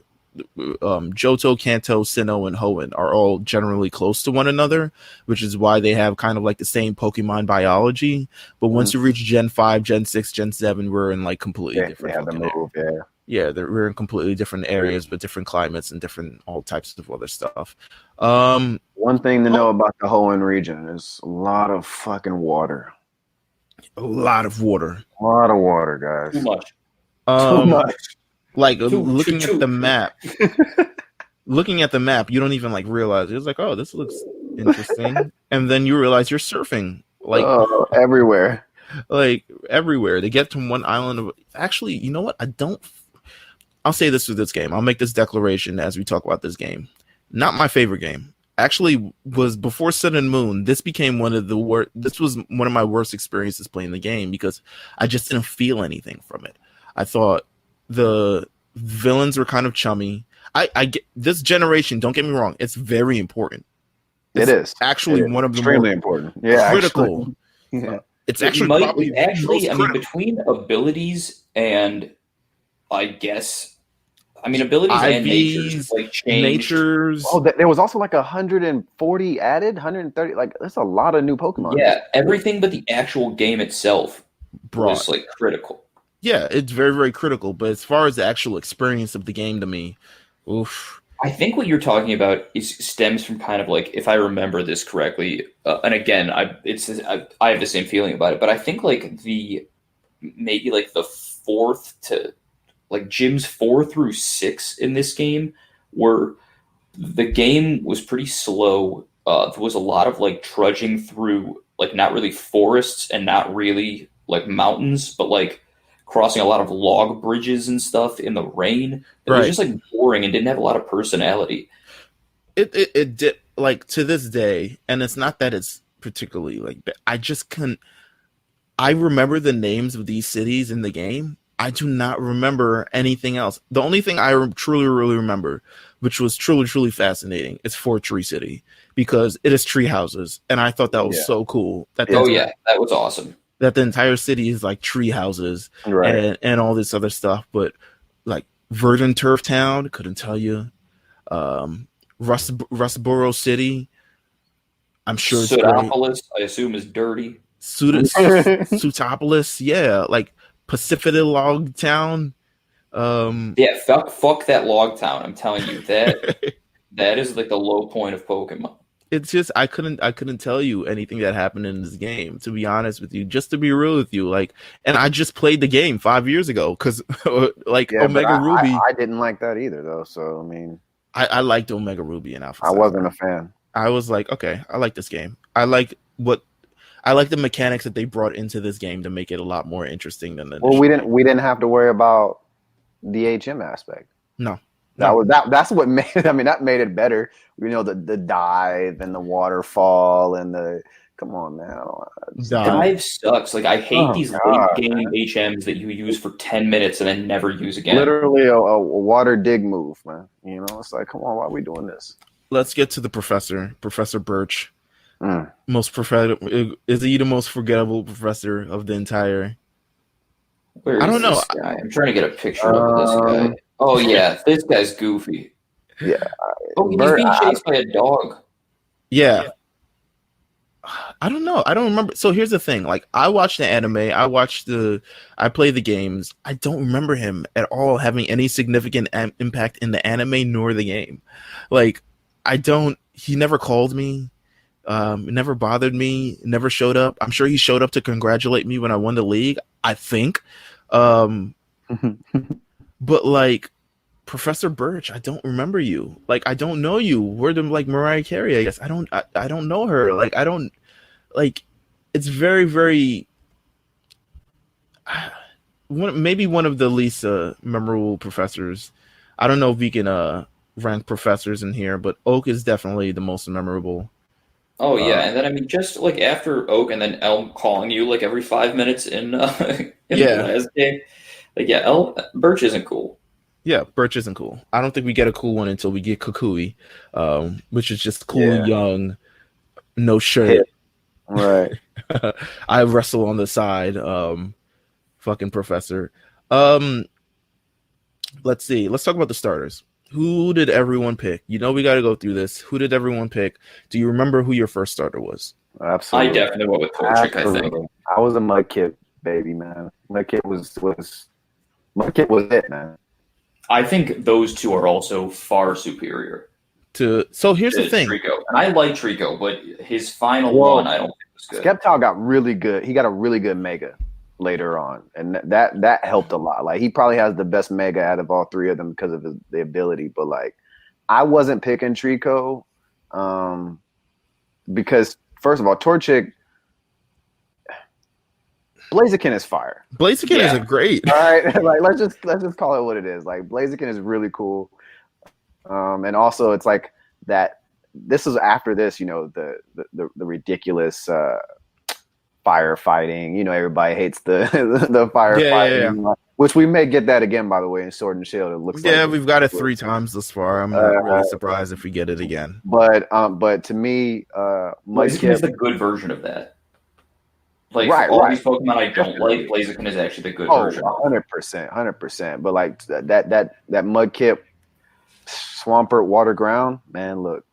[SPEAKER 1] Johto, Kanto, Sinnoh, and Hoenn are all generally close to one another, which is why they have kind of like the same Pokemon biology. But once you reach Gen 5, Gen 6, Gen 7, we're in like completely different. We're in completely different areas with different climates and different all types of other stuff.
[SPEAKER 2] One thing to know about the Hoenn region is a lot of fucking water.
[SPEAKER 1] A lot of water.
[SPEAKER 2] A lot of water, guys.
[SPEAKER 3] Too much.
[SPEAKER 2] Too much.
[SPEAKER 1] Like looking at the map, you don't even like realize it's like, oh, this looks interesting, and then you realize you're surfing like
[SPEAKER 2] everywhere.
[SPEAKER 1] Like everywhere. They get to one island of. Actually, you know what? I'll say this with this game. I'll make this declaration as we talk about this game. Not my favorite game. Actually, was before Sun and Moon. This became one of the worst. This was one of my worst experiences playing the game because I just didn't feel anything from it. I thought the villains were kind of chummy. I get this generation. Don't get me wrong; it's very important.
[SPEAKER 2] It is
[SPEAKER 1] actually one of the
[SPEAKER 2] extremely important. Yeah,
[SPEAKER 1] critical.
[SPEAKER 2] Yeah,
[SPEAKER 1] it's actually
[SPEAKER 3] I mean, between abilities and I guess, I mean, abilities and natures like
[SPEAKER 1] natures.
[SPEAKER 2] Oh, there was also like 140 added, 130. Like that's a lot of new Pokemon.
[SPEAKER 3] Yeah, everything but the actual game itself was like critical.
[SPEAKER 1] Yeah, it's very, very critical. But as far as the actual experience of the game to me, oof.
[SPEAKER 3] I think what you're talking about stems from kind of like, if I remember this correctly, and again, I have the same feeling about it, but I think like maybe like the fourth to like gyms 4 through 6 in this game were the game was pretty slow. There was a lot of like trudging through like not really forests and not really like mountains, but like crossing a lot of log bridges and stuff in the rain. It was just like boring and didn't have a lot of personality.
[SPEAKER 1] It did, like, to this day, and it's not that it's particularly like I just couldn't. I remember the names of these cities in the game. I do not remember anything else. The only thing I truly, really remember, which was truly, truly fascinating, is Fort Tree City, because it is tree houses, and I thought that was so cool.
[SPEAKER 3] That was awesome.
[SPEAKER 1] That the entire city is like tree houses,
[SPEAKER 2] right,
[SPEAKER 1] and all this other stuff. But like Virgin Turf Town, couldn't tell you. Rustboro City, I'm sure it's
[SPEAKER 3] Sudopolis, I assume, is dirty.
[SPEAKER 1] Sutopolis, yeah, like Pacific Log Town.
[SPEAKER 3] Yeah, fuck that log town. I'm telling you that that is like the low point of Pokemon.
[SPEAKER 1] It's just I couldn't tell you anything that happened in this game, to be honest with you. Just to be real with you, like, and I just played the game 5 years ago because like Omega Ruby.
[SPEAKER 2] I didn't like that either, though. So I mean,
[SPEAKER 1] I liked Omega Ruby and Alpha.
[SPEAKER 2] I wasn't a fan.
[SPEAKER 1] I was like, okay, I like this game. I like the mechanics that they brought into this game to make it a lot more interesting than the.
[SPEAKER 2] Well, we didn't have to worry about the HM aspect.
[SPEAKER 1] No.
[SPEAKER 2] That's what made it. I mean, that made it better. You know, the dive and the waterfall and the. Come on, man.
[SPEAKER 3] Dive sucks. Like, I hate these late game HMs that you use for 10 minutes and then never use again.
[SPEAKER 2] Literally a water dig move, man. You know, it's like, come on, why are we doing this?
[SPEAKER 1] Let's get to the professor, Professor Birch. Is he the most forgettable professor of the entire?
[SPEAKER 3] I don't know. I'm trying to get a picture of this guy. Oh yeah, this guy's goofy.
[SPEAKER 2] Yeah.
[SPEAKER 3] Oh, he's being chased by a dog.
[SPEAKER 1] Yeah. I don't know. I don't remember. So here's the thing. Like, I watched the anime. I played the games. I don't remember him at all having any significant impact in the anime nor the game. Like, he never called me. It never bothered me. Never showed up. I'm sure he showed up to congratulate me when I won the league, I think. But like, Professor Birch, I don't remember you. Like, I don't know you. We're the like Mariah Carey, I guess. I don't know her. Like, I don't like. It's very, very. Maybe one of the least memorable professors. I don't know if we can rank professors in here, but Oak is definitely the most memorable.
[SPEAKER 3] Oh yeah, and then I mean, just like after Oak and then Elm calling you like every 5 minutes in the last game, like Birch isn't cool.
[SPEAKER 1] Yeah, Birch isn't cool. I don't think we get a cool one until we get Kukui, which is just cool, young, no shirt.
[SPEAKER 2] Right.
[SPEAKER 1] I wrestle on the side, fucking professor. Let's see. Let's talk about the starters. Who did everyone pick? You know we got to go through this. Who did everyone pick? Do you remember who your first starter was?
[SPEAKER 2] Absolutely.
[SPEAKER 3] I definitely went with Torchic, I think.
[SPEAKER 2] I was a Mudkip baby, man. Mudkip was it, man.
[SPEAKER 3] I think those two are also far superior.
[SPEAKER 1] So here's the thing.
[SPEAKER 3] Trico. And I like Trico, but his final one I don't think was good.
[SPEAKER 2] Skeptile got really good. He got a really good Mega later on, and that helped a lot. Like, he probably has the best Mega out of all three of them because of the ability. But like, I wasn't picking Trico because, first of all, Torchic, Blaziken is fire.
[SPEAKER 1] Blaziken is a great.
[SPEAKER 2] All right, like let's just call it what it is. Like, Blaziken is really cool, and also it's like that. This is after this, you know, the ridiculous firefighting. You know, everybody hates the firefighting, which we may get that again, by the way, in Sword and Shield. It looks like
[SPEAKER 1] we've got it 3 times this far. I'm not really surprised if we get it again.
[SPEAKER 2] But to me,
[SPEAKER 3] Blaziken is the good version of that. Like, all these Pokemon I don't like, Blaziken is actually the good version.
[SPEAKER 2] 100%. But like that Mudkip, Swampert, Water Ground, man, look.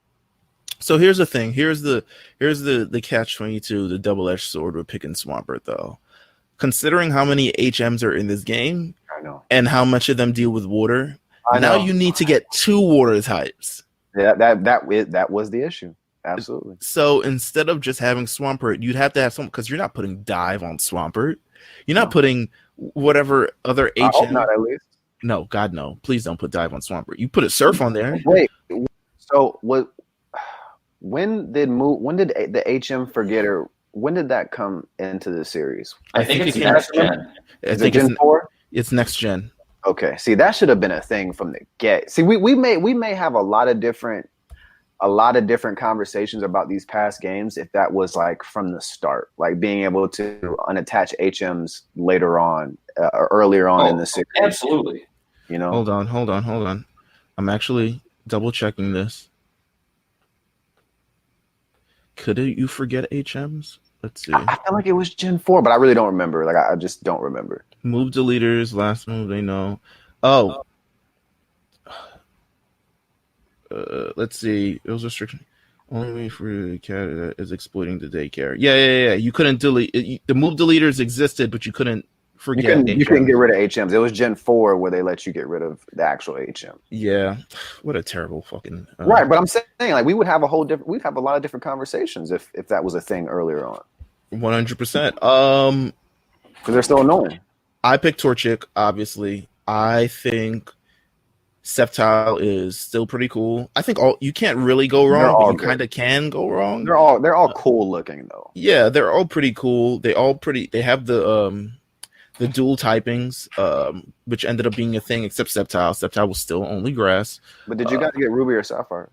[SPEAKER 1] So here's the thing. Here's the catch-22, the double-edged sword with picking Swampert, though. Considering how many HMs are in this game,
[SPEAKER 2] I know, and
[SPEAKER 1] how much of them deal with water, now you need to get 2 water types.
[SPEAKER 2] Yeah, that was the issue. Absolutely.
[SPEAKER 1] So instead of just having Swampert, you'd have to have some, because you're not putting Dive on Swampert. You're not putting whatever other HM.
[SPEAKER 2] I hope not, at least.
[SPEAKER 1] No, God, no. Please don't put Dive on Swampert. You put a Surf on there.
[SPEAKER 2] Wait, so what? When did the HM Forgetter? When did that come into the series?
[SPEAKER 3] I think it's
[SPEAKER 1] it came.
[SPEAKER 3] next gen.
[SPEAKER 1] I
[SPEAKER 2] Is it
[SPEAKER 1] think
[SPEAKER 2] Gen 4?
[SPEAKER 1] it's next gen.
[SPEAKER 2] Okay, see that should have been a thing from the get. See, we may have a lot of different conversations about these past games if that was like from the start, like being able to unattach HMs later on, or earlier on in the series.
[SPEAKER 3] Absolutely.
[SPEAKER 2] You know,
[SPEAKER 1] Hold on. I'm actually double checking this. Could you forget HMs? Let's see.
[SPEAKER 2] I feel like it was Gen 4, but I really don't remember. Like I just don't remember.
[SPEAKER 1] Move deleters, last move they know. Oh. Let's see. It was restriction. Only way for the cat is exploiting the daycare. Yeah. You couldn't delete the move deleters existed, but you couldn't forget.
[SPEAKER 2] You couldn't get rid of HMs. It was Gen 4 where they let you get rid of the actual HM.
[SPEAKER 1] Yeah, what a terrible fucking
[SPEAKER 2] right. But I'm saying like we'd have a lot of different conversations if that was a thing earlier on.
[SPEAKER 1] 100%.
[SPEAKER 2] Because they're still annoying.
[SPEAKER 1] I picked Torchic, obviously. I think Sapphire is still pretty cool. I think you can't really go wrong, but you kind of can go wrong.
[SPEAKER 2] They're all cool looking though.
[SPEAKER 1] Yeah, they're all pretty cool. They have the dual typings, which ended up being a thing, except Sapphire. Sapphire was still only grass.
[SPEAKER 2] But did you guys get Ruby or Sapphire?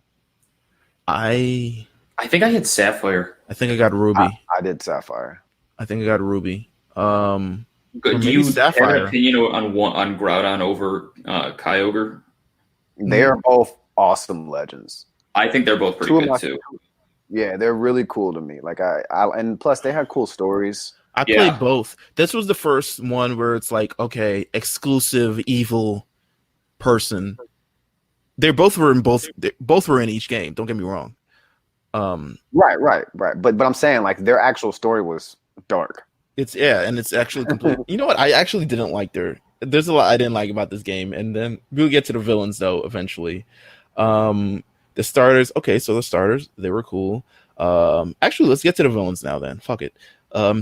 [SPEAKER 3] I think I had Sapphire.
[SPEAKER 1] I think I got Ruby.
[SPEAKER 2] I did Sapphire.
[SPEAKER 1] I think I got Ruby.
[SPEAKER 3] Do you have an opinion on Groudon over Kyogre?
[SPEAKER 2] They are both awesome legends.
[SPEAKER 3] I think they're both pretty good too.
[SPEAKER 2] Yeah, they're really cool to me. Like and plus they had cool stories.
[SPEAKER 1] I played both. This was the first one where it's like, okay, exclusive evil person. They both were in each game. Don't get me wrong.
[SPEAKER 2] Right. But I'm saying like their actual story was dark.
[SPEAKER 1] And it's actually complete. You know what? I actually didn't like there's a lot I didn't like about this game, and then we'll get to the villains though eventually. The starters, okay, so the starters, they were cool. Actually, let's get to the villains now then. Fuck it.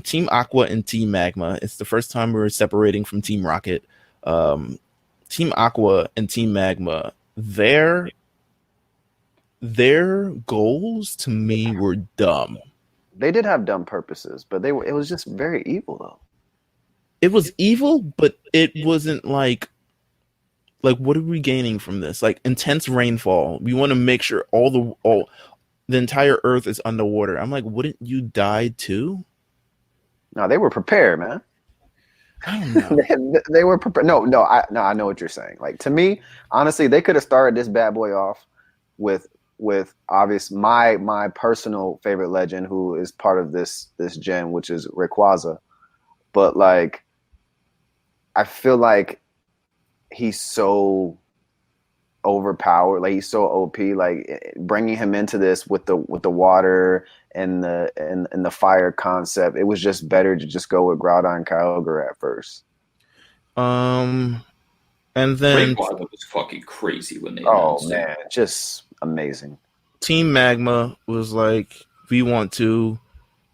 [SPEAKER 1] Team Aqua and Team Magma. It's the first time we're separating from Team Rocket. Team Aqua and Team Magma, their goals to me were dumb.
[SPEAKER 2] They did have dumb purposes, but it was just very evil though.
[SPEAKER 1] It was evil, but it wasn't like what are we gaining from this? Like intense rainfall. We want to make sure all the entire Earth is underwater. I'm like, wouldn't you die too?
[SPEAKER 2] No, they were prepared, man.
[SPEAKER 1] I don't know.
[SPEAKER 2] they were prepared. No, I know what you're saying. Like to me, honestly, they could have started this bad boy off with obvious my personal favorite legend who is part of this gen, which is Rayquaza. But like I feel like he's so overpowered, like he's so OP. Like bringing him into this with the water and the fire concept, it was just better to just go with Groudon and Kyogre at first.
[SPEAKER 1] And then
[SPEAKER 3] Rayquaza was fucking crazy when they
[SPEAKER 2] announced it. Just amazing.
[SPEAKER 1] Team Magma was like, we want to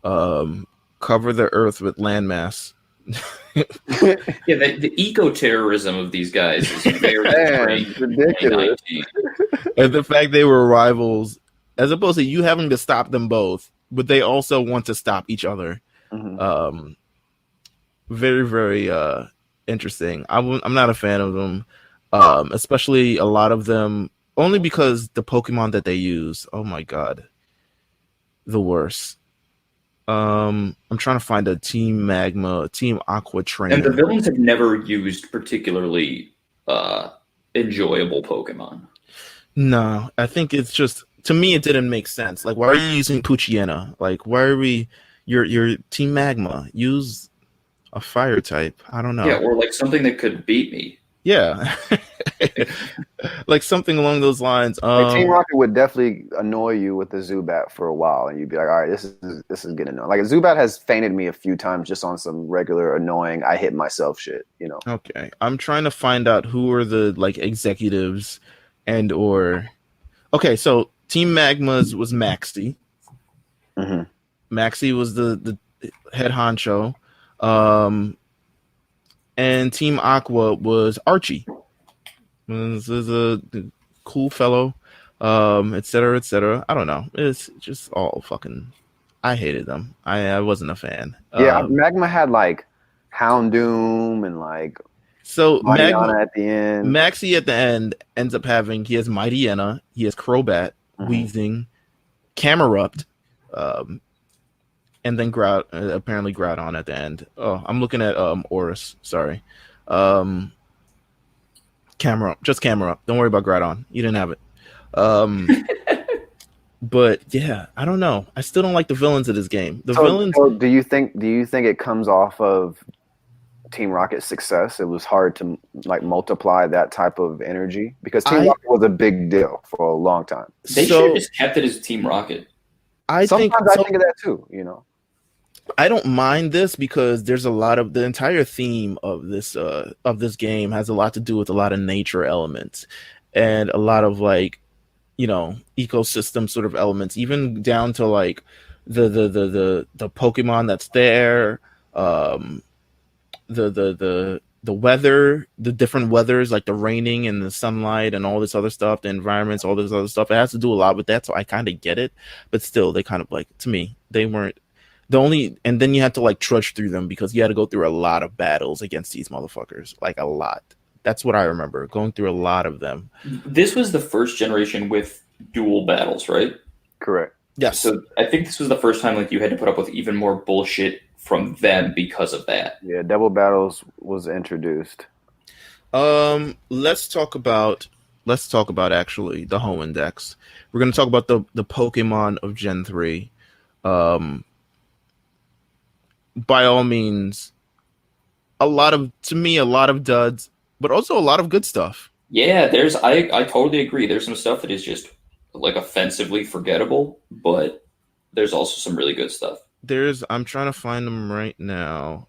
[SPEAKER 1] cover the Earth with landmass.
[SPEAKER 3] The eco-terrorism of these guys is very
[SPEAKER 2] ridiculous.
[SPEAKER 1] And the fact they were rivals, as opposed to you having to stop them both, but they also want to stop each other. Mm-hmm. Very, very interesting. I'm not a fan of them, especially a lot of them, only because the Pokemon that they use, oh my god, the worst. I'm trying to find a Team Magma, Team Aqua trainer.
[SPEAKER 3] And the villains have never used particularly enjoyable Pokemon.
[SPEAKER 1] No, I think it's just, to me, it didn't make sense. Like, why are you using Poochyena? Like, why are your Team Magma? Use a fire type. I don't know.
[SPEAKER 3] Yeah, or like something that could beat me.
[SPEAKER 1] Yeah. Like something along those lines.
[SPEAKER 2] Like Team Rocket would definitely annoy you with the Zubat for a while, and you'd be like, all right, this is getting annoying. Like Zubat has fainted me a few times just on some regular annoying I hit myself shit, you know.
[SPEAKER 1] Okay. I'm trying to find out who are the like executives okay, so Team Magma's was Maxie.
[SPEAKER 2] Mm-hmm.
[SPEAKER 1] Maxie was the head honcho. And Team Aqua was Archie. This is a cool fellow, et cetera, et cetera. I don't know. It's just all fucking. I hated them. I wasn't a fan.
[SPEAKER 2] Yeah, Magma had like Houndoom and like
[SPEAKER 1] So
[SPEAKER 2] Mariana at the end.
[SPEAKER 1] Maxi at the end ends up having he has Mightyena, he has Crobat, Weezing, Camerupt, and then apparently Groudon at the end. Oh, I'm looking at Oris. Sorry, just Camerupt. Don't worry about Groudon. You didn't have it. But yeah, I don't know. I still don't like the villains of this game. Villains.
[SPEAKER 2] So do you think it comes off of Team Rocket's success? It was hard to like multiply that type of energy because Team Rocket was a big deal for a long time.
[SPEAKER 3] They should have just kept it as Team Rocket.
[SPEAKER 2] Sometimes I think of that too. You know,
[SPEAKER 1] I don't mind this because there's a lot of the entire theme of this game has a lot to do with a lot of nature elements and a lot of like, you know, ecosystem sort of elements, even down to like the Pokemon that's there, the weather, the different weathers, like the raining and the sunlight and all this other stuff, the environments, all this other stuff. It has to do a lot with that, so I kind of get it. But still, they kind of like, to me, they weren't the only. And then you had to like trudge through them because you had to go through a lot of battles against these motherfuckers, like a lot. That's what I remember, going through a lot of them.
[SPEAKER 3] This was the first generation with dual battles, right?
[SPEAKER 2] Correct.
[SPEAKER 1] Yes.
[SPEAKER 3] So I think this was the first time like you had to put up with even more bullshit from them because of that.
[SPEAKER 2] Yeah, double battles was introduced.
[SPEAKER 1] Let's talk about actually the home index. We're going to talk about the Pokemon of Gen 3. By all means, a lot of duds, but also a lot of good stuff.
[SPEAKER 3] Yeah, I totally agree. There's some stuff that is just like offensively forgettable, but there's also some really good stuff.
[SPEAKER 1] I'm trying to find them right now.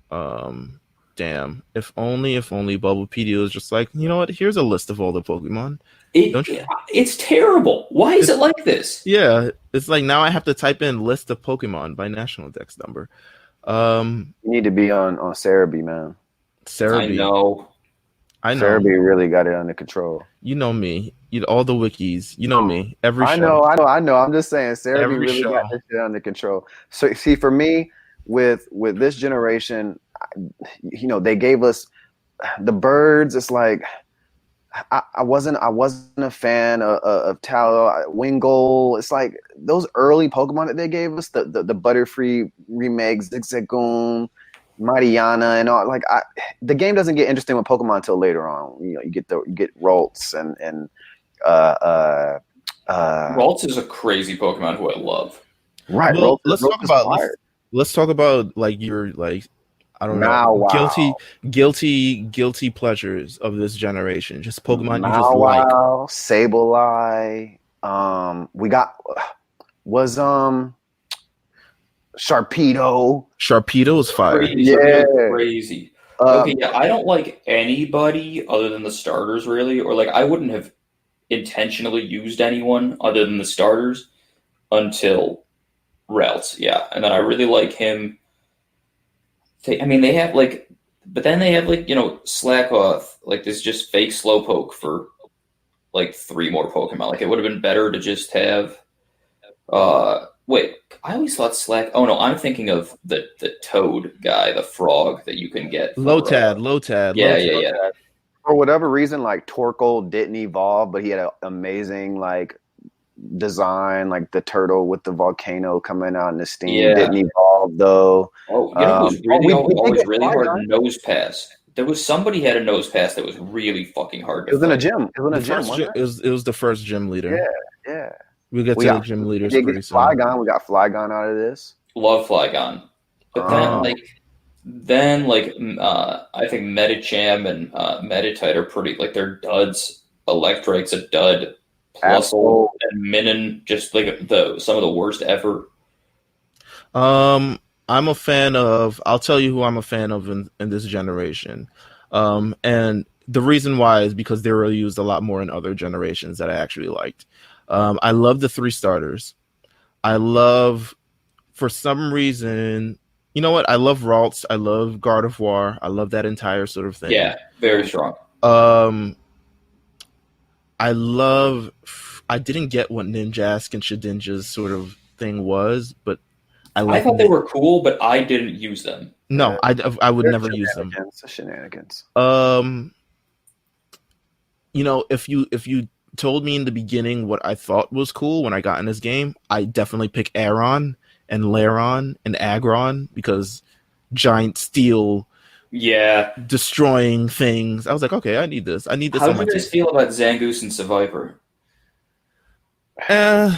[SPEAKER 1] Damn. If only Bubblepedia was just like, you know what? Here's a list of all the Pokemon.
[SPEAKER 3] It's terrible. Why is it like this?
[SPEAKER 1] Yeah, it's like now I have to type in list of Pokemon by national dex number.
[SPEAKER 2] You need to be on Cerebi, man.
[SPEAKER 1] Cerebi. I know.
[SPEAKER 2] Cerebi really got it under control.
[SPEAKER 1] You know me. All the wikis. You know me. Every show.
[SPEAKER 2] I know. I'm just saying, Cerebi really got this shit under control. So see, for me, with this generation, you know, they gave us the birds. It's like I wasn't a fan of Tallow, Wingull. It's like those early Pokemon that they gave us, the Butterfree remakes, Zigzagoon, Mariana, and all. Like the game doesn't get interesting with Pokemon until later on. You know, you get Ralts and
[SPEAKER 3] Ralts is a crazy Pokemon who I love.
[SPEAKER 2] Right.
[SPEAKER 1] Well, let's talk about like your like, I don't know, guilty pleasures of this generation. Just Pokemon you just like.
[SPEAKER 2] Sableye. We got Sharpedo.
[SPEAKER 1] Sharpedo is fire.
[SPEAKER 3] Crazy. Okay, yeah, I don't like anybody other than the starters, really, or like I wouldn't have intentionally used anyone other than the starters until Ralts, yeah, and then I really like him. They have like, but then they have like, you know, Slackoth, like this just fake Slowpoke for like 3 more Pokemon. Like it would have been better to just have. Wait, I always thought Oh no, I'm thinking of the Toad guy, the frog that you can get.
[SPEAKER 1] Lotad.
[SPEAKER 3] Yeah.
[SPEAKER 2] For whatever reason, like Torkoal didn't evolve, but he had an amazing like design, like the turtle with the volcano coming out in the steam. Didn't evolve though.
[SPEAKER 3] Oh, you know, it was always really hard. Nose pass. There was somebody had a nose pass that was really fucking hard.
[SPEAKER 2] It was in a gym. It
[SPEAKER 1] was the first gym leader.
[SPEAKER 2] Yeah.
[SPEAKER 1] We'll get to the gym leaders pretty soon.
[SPEAKER 2] Flygon. We got Flygon out of this.
[SPEAKER 3] Love Flygon. But then I think Medicham and Meditite are pretty, like, they're duds. Electrike's a dud. Plusle and Minun, just like some of the worst ever.
[SPEAKER 1] I'm a fan of, I'll tell you who I'm a fan of in this generation. And the reason why is because they were used a lot more in other generations that I actually liked. I love the 3 starters. I love, for some reason, you know what? I love Ralts. I love Gardevoir. I love that entire sort of thing.
[SPEAKER 3] Yeah, very strong.
[SPEAKER 1] I didn't get what Ninjask and Shedinja's sort of thing was, but I
[SPEAKER 3] I
[SPEAKER 1] like.
[SPEAKER 3] thought they were cool, but I didn't use them.
[SPEAKER 1] No, I would
[SPEAKER 2] They're
[SPEAKER 1] never use them.
[SPEAKER 2] shenanigans.
[SPEAKER 1] If you told me in the beginning what I thought was cool when I got in this game, I definitely pick Aron and Laron and Agron because giant steel destroying things. I was like, okay, I need this. I need this
[SPEAKER 3] How
[SPEAKER 1] on
[SPEAKER 3] do
[SPEAKER 1] my
[SPEAKER 3] you guys
[SPEAKER 1] team.
[SPEAKER 3] feel about Zangoose and Survivor?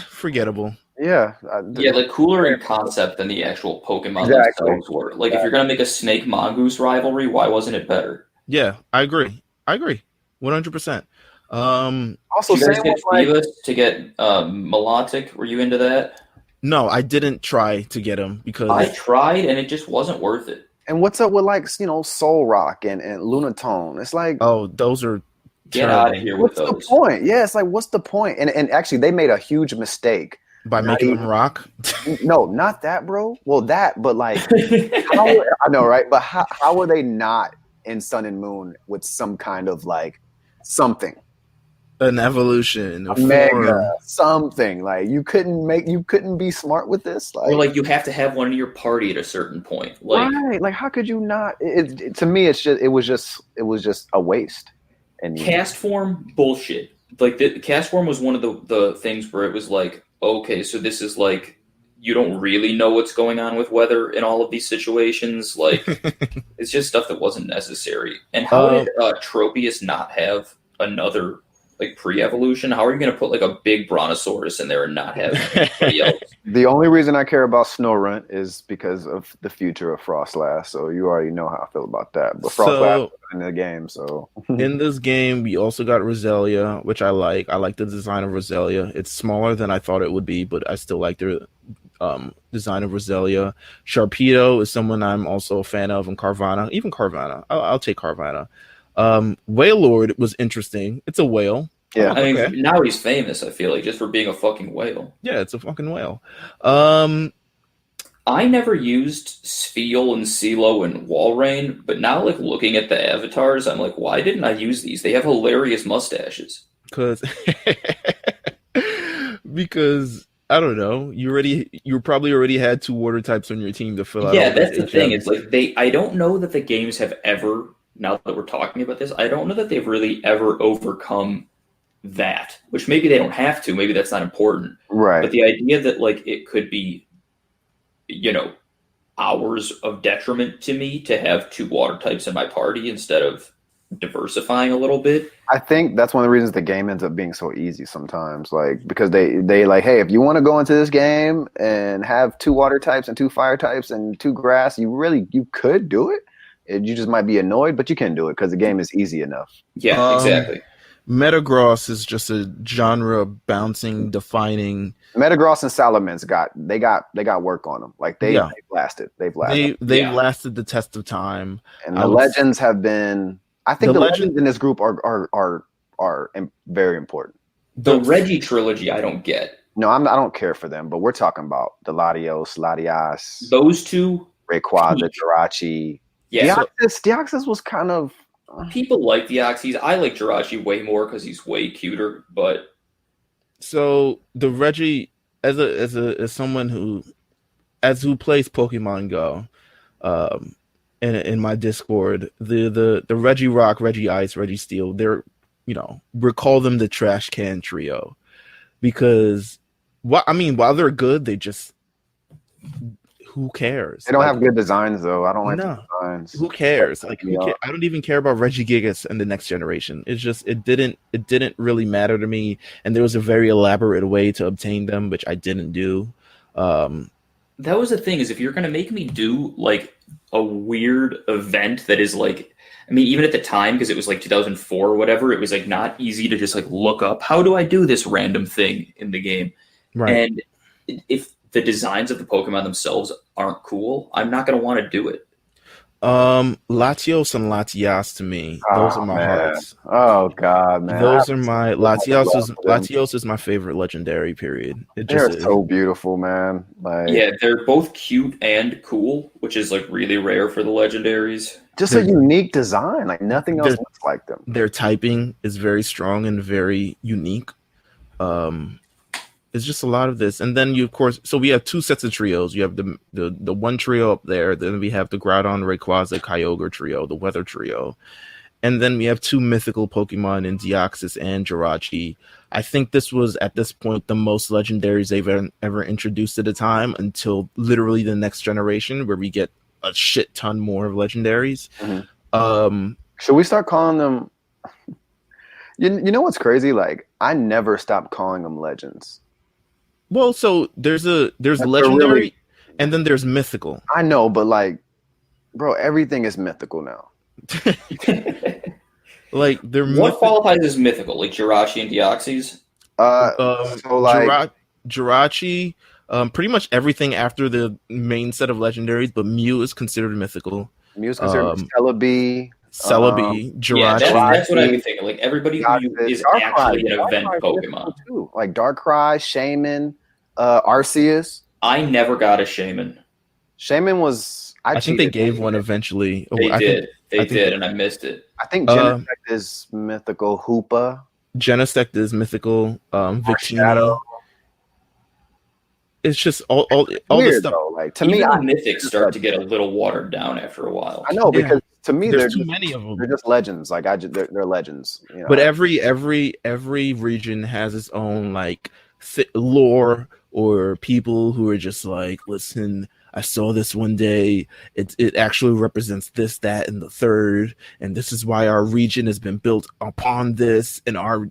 [SPEAKER 1] Forgettable.
[SPEAKER 2] Yeah.
[SPEAKER 3] Yeah, like cooler in concept than the actual Pokemon
[SPEAKER 2] Exactly.
[SPEAKER 3] themselves were. Like, if you're gonna make a Snake Mongoose rivalry, why wasn't it better?
[SPEAKER 1] Yeah, I agree. 100%.
[SPEAKER 2] Also,
[SPEAKER 3] Did you guys
[SPEAKER 2] same
[SPEAKER 3] get
[SPEAKER 2] with like,
[SPEAKER 3] Phoebus to get Melodic? Were you into that?
[SPEAKER 1] no, I didn't try to get him
[SPEAKER 3] I
[SPEAKER 1] because
[SPEAKER 3] tried, and it just wasn't worth it.
[SPEAKER 2] and what's up with like Soul Rock and Lunatone? It's like,
[SPEAKER 1] those are
[SPEAKER 3] Get out
[SPEAKER 1] terrible
[SPEAKER 3] of here with
[SPEAKER 2] what's the
[SPEAKER 3] those.
[SPEAKER 2] point? Yeah, it's like, what's the point? And actually, they made a huge mistake.
[SPEAKER 1] by
[SPEAKER 2] Not
[SPEAKER 1] making them
[SPEAKER 2] even-
[SPEAKER 1] rock.
[SPEAKER 2] No, not that, bro. Well, that, but like, I know, right? But how are they not in Sun and Moon with some kind of like something?
[SPEAKER 1] An evolution, a
[SPEAKER 2] Mega
[SPEAKER 1] form.
[SPEAKER 2] something. Like you couldn't be smart with this.
[SPEAKER 3] Or like you have to have one in your party at a certain point. Like
[SPEAKER 2] right? Like how could you not? To me, it was just a waste. And
[SPEAKER 3] cast form bullshit. Like the cast form was one of the things where it was like, okay, so this is like you don't really know what's going on with weather in all of these situations. Like it's just stuff that wasn't necessary. And how did Tropius not have another like pre-evolution? How are you going to put like a big brontosaurus in there and not have anybody else?
[SPEAKER 2] the only reason I care about Snorunt is because of the future of Frostlass. So you already know how I feel about that. But Frostlass in the game, so
[SPEAKER 1] in this game we also got Roselia, which I like. I like the design of Roselia. It's smaller than I thought it would be, but I still like the design of Roselia. Sharpedo is someone I'm also a fan of, and Carvanha. Even Carvanha. I'll take Carvanha. Wailord was interesting. It's a whale.
[SPEAKER 2] yeah.
[SPEAKER 3] I mean,
[SPEAKER 1] Okay.
[SPEAKER 3] now he's famous, I feel like, just for being a fucking whale.
[SPEAKER 1] Yeah, it's a fucking whale.
[SPEAKER 3] I never used Spheal and CeeLo and Walrein, but now, like, looking at the avatars, I'm like, why didn't I use these? They have hilarious mustaches.
[SPEAKER 1] Because I don't know. You probably already had two water types on your team to fill out.
[SPEAKER 3] Yeah,
[SPEAKER 1] all those
[SPEAKER 3] that's the thing.
[SPEAKER 1] HMs.
[SPEAKER 3] It's like I don't know that the games have ever, now that we're talking about this, I don't know that they've really ever overcome that, which maybe they don't have to. Maybe that's not important.
[SPEAKER 2] Right.
[SPEAKER 3] But the idea that, like, it could be, hours of detriment to me to have two water types in my party instead of diversifying a little bit.
[SPEAKER 2] I think that's one of the reasons the game ends up being so easy sometimes. Like because they like, hey, if you want to go into this game and have two water types and two fire types and two grass, you could do it. You just might be annoyed, but you can do it because the game is easy enough.
[SPEAKER 3] Yeah, exactly.
[SPEAKER 1] Metagross is just a genre bouncing, defining.
[SPEAKER 2] Metagross and Salamence got work on them. Like they've lasted. They've
[SPEAKER 1] lasted the test of time.
[SPEAKER 2] And the legends have been. I think the legends in this group are very important.
[SPEAKER 3] The Reggie trilogy, I don't get.
[SPEAKER 2] No, I don't care for them, but we're talking about the Latias,
[SPEAKER 3] those two,
[SPEAKER 2] Rayquaza, Jirachi.
[SPEAKER 3] Yeah,
[SPEAKER 2] Deoxys was kind of.
[SPEAKER 3] People like Deoxys. I like Jirachi way more because he's way cuter. But
[SPEAKER 1] so the Reggie, as someone who plays Pokemon Go, in my Discord, the Reggie Rock, Reggie Ice, Reggie Steel, we call them the trash can trio, because while they're good, they just, who cares?
[SPEAKER 2] They don't have good designs though. I don't like the designs.
[SPEAKER 1] Who cares? I don't even care about Regigigas and the next generation. It's just it didn't really matter to me, and there was a very elaborate way to obtain them, which I didn't do.
[SPEAKER 3] That was the thing, is if you're gonna make me do like a weird event that is like, I mean, even at the time, because it was like 2004 or whatever, it was like not easy to just like look up, how do I do this random thing in the game?
[SPEAKER 1] Right.
[SPEAKER 3] And if the designs of the Pokemon themselves aren't cool, I'm not going to want to do it.
[SPEAKER 1] Latios and Latias to me, those are
[SPEAKER 2] Oh
[SPEAKER 1] my
[SPEAKER 2] man.
[SPEAKER 1] hearts.
[SPEAKER 2] Oh god, man.
[SPEAKER 1] Those are my
[SPEAKER 2] Love for them.
[SPEAKER 1] Latios is my favorite legendary. Period. It just
[SPEAKER 2] They're
[SPEAKER 1] is.
[SPEAKER 2] so beautiful, man. Like
[SPEAKER 3] Yeah, they're both cute and cool, which is like really rare for the legendaries.
[SPEAKER 2] just a
[SPEAKER 1] They're
[SPEAKER 2] unique design. Like nothing else
[SPEAKER 1] they're
[SPEAKER 2] looks like them.
[SPEAKER 1] their typing is very strong and very unique. Um, it's just a lot of this, and then you of course. So we have two sets of trios. You have the one trio up there. Then we have the Groudon, Rayquaza, Kyogre trio, the Weather trio, and then we have two mythical Pokemon in Deoxys and Jirachi. I think this was at this point the most legendaries they've ever introduced at a time until literally the next generation, where we get a shit ton more of legendaries.
[SPEAKER 2] Should we start calling them? You know what's crazy? Like I never stopped calling them legends.
[SPEAKER 1] Well, so there's
[SPEAKER 2] They're
[SPEAKER 1] legendary,
[SPEAKER 2] really-
[SPEAKER 1] and then there's mythical.
[SPEAKER 2] I know, but like, bro, everything is mythical now.
[SPEAKER 1] Like they're
[SPEAKER 3] What qualifies as mythical? Like Jirachi and Deoxys?
[SPEAKER 2] So like,
[SPEAKER 1] Jirachi, pretty much everything after the main set of legendaries, but Mew is considered mythical.
[SPEAKER 2] Mew's considered Celebi.
[SPEAKER 1] Celebi,
[SPEAKER 3] Yeah,
[SPEAKER 1] Jirachi.
[SPEAKER 3] that's what I'd be thinking. Like everybody who is actually an event Pokemon.
[SPEAKER 2] Too. Like Darkrai, Shaman, Arceus.
[SPEAKER 3] I never got a Shaman.
[SPEAKER 2] Shaman was.
[SPEAKER 1] I think they
[SPEAKER 2] cheated.
[SPEAKER 1] gave one eventually.
[SPEAKER 3] They
[SPEAKER 1] I
[SPEAKER 3] did.
[SPEAKER 1] think
[SPEAKER 3] And I missed it.
[SPEAKER 2] I think Genesect is mythical. Hoopa.
[SPEAKER 1] Genesect is mythical. Victini.
[SPEAKER 2] Shadow.
[SPEAKER 1] It's just all this
[SPEAKER 2] Weird,
[SPEAKER 1] stuff.
[SPEAKER 2] though. Like to
[SPEAKER 3] Even
[SPEAKER 2] me,
[SPEAKER 3] the mythics start to get a little watered down after a while.
[SPEAKER 2] I know because to me
[SPEAKER 1] There's
[SPEAKER 2] they're
[SPEAKER 1] too many of them.
[SPEAKER 2] They're just legends. Like they're legends. You know?
[SPEAKER 1] But every region has its own like lore or people who are just like, listen, I saw this one day. It actually represents this, that, and the third, and this is why our region has been built upon this, and our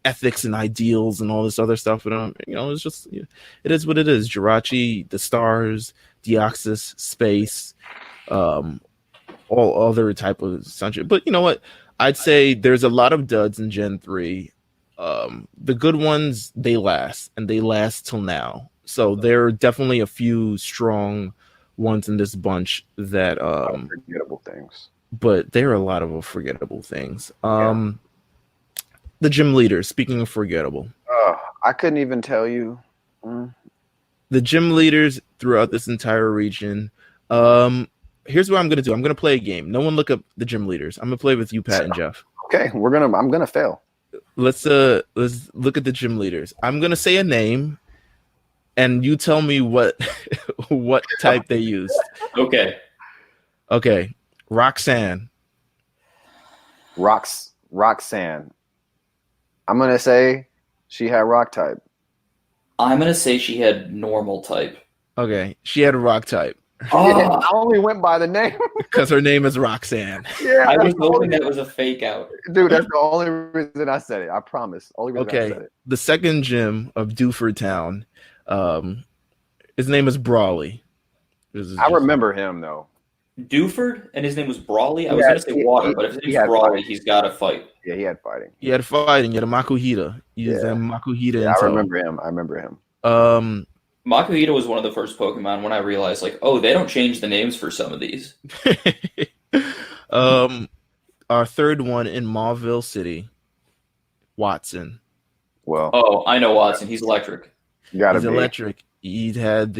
[SPEAKER 1] ethics and ideals and all this other stuff. And it's just it is what it is. Jirachi, the stars, Deoxys, space, all other type of sunshine. But you know what? I'd say there's a lot of duds in Gen 3. The good ones, they last, and they last till now. So there are definitely a few strong ones in this bunch that
[SPEAKER 2] forgettable things.
[SPEAKER 1] But there are a lot of forgettable things. The gym leaders, speaking of forgettable.
[SPEAKER 2] I couldn't even tell you.
[SPEAKER 1] The gym leaders throughout this entire region. Here's what I'm gonna do. I'm gonna play a game. No one look up the gym leaders. I'm gonna play with you, Pat and Jeff.
[SPEAKER 2] Okay, I'm gonna fail.
[SPEAKER 1] Let's look at the gym leaders. I'm gonna say a name, and you tell me what type they used. Okay. Roxanne.
[SPEAKER 2] Roxanne. I'm gonna say she had rock type.
[SPEAKER 3] I'm gonna say she had normal type.
[SPEAKER 1] Okay, she had a rock type.
[SPEAKER 2] Yeah, I only went by the name
[SPEAKER 1] because her name is Roxanne.
[SPEAKER 2] Yeah,
[SPEAKER 3] I was hoping that was a fake out.
[SPEAKER 2] Dude, that's the only reason I said it. I promise. Only reason I said it.
[SPEAKER 1] The second gym of Dewford Town, his name is Brawley.
[SPEAKER 2] I remember him though.
[SPEAKER 3] Dewford, and his name was Brawley. I was gonna say Water, but if his name's Brawley, he's got to fight.
[SPEAKER 2] Yeah, he had fighting.
[SPEAKER 1] He had fighting. He had a Makuhita. He had Makuhita.
[SPEAKER 2] Yeah, I remember him.
[SPEAKER 3] Makuhita was one of the first Pokemon when I realized, like, oh, they don't change the names for some of these.
[SPEAKER 1] Our third one in Mauville City, Watson.
[SPEAKER 2] Well,
[SPEAKER 3] oh, I know Watson. He's electric.
[SPEAKER 1] He's electric. He had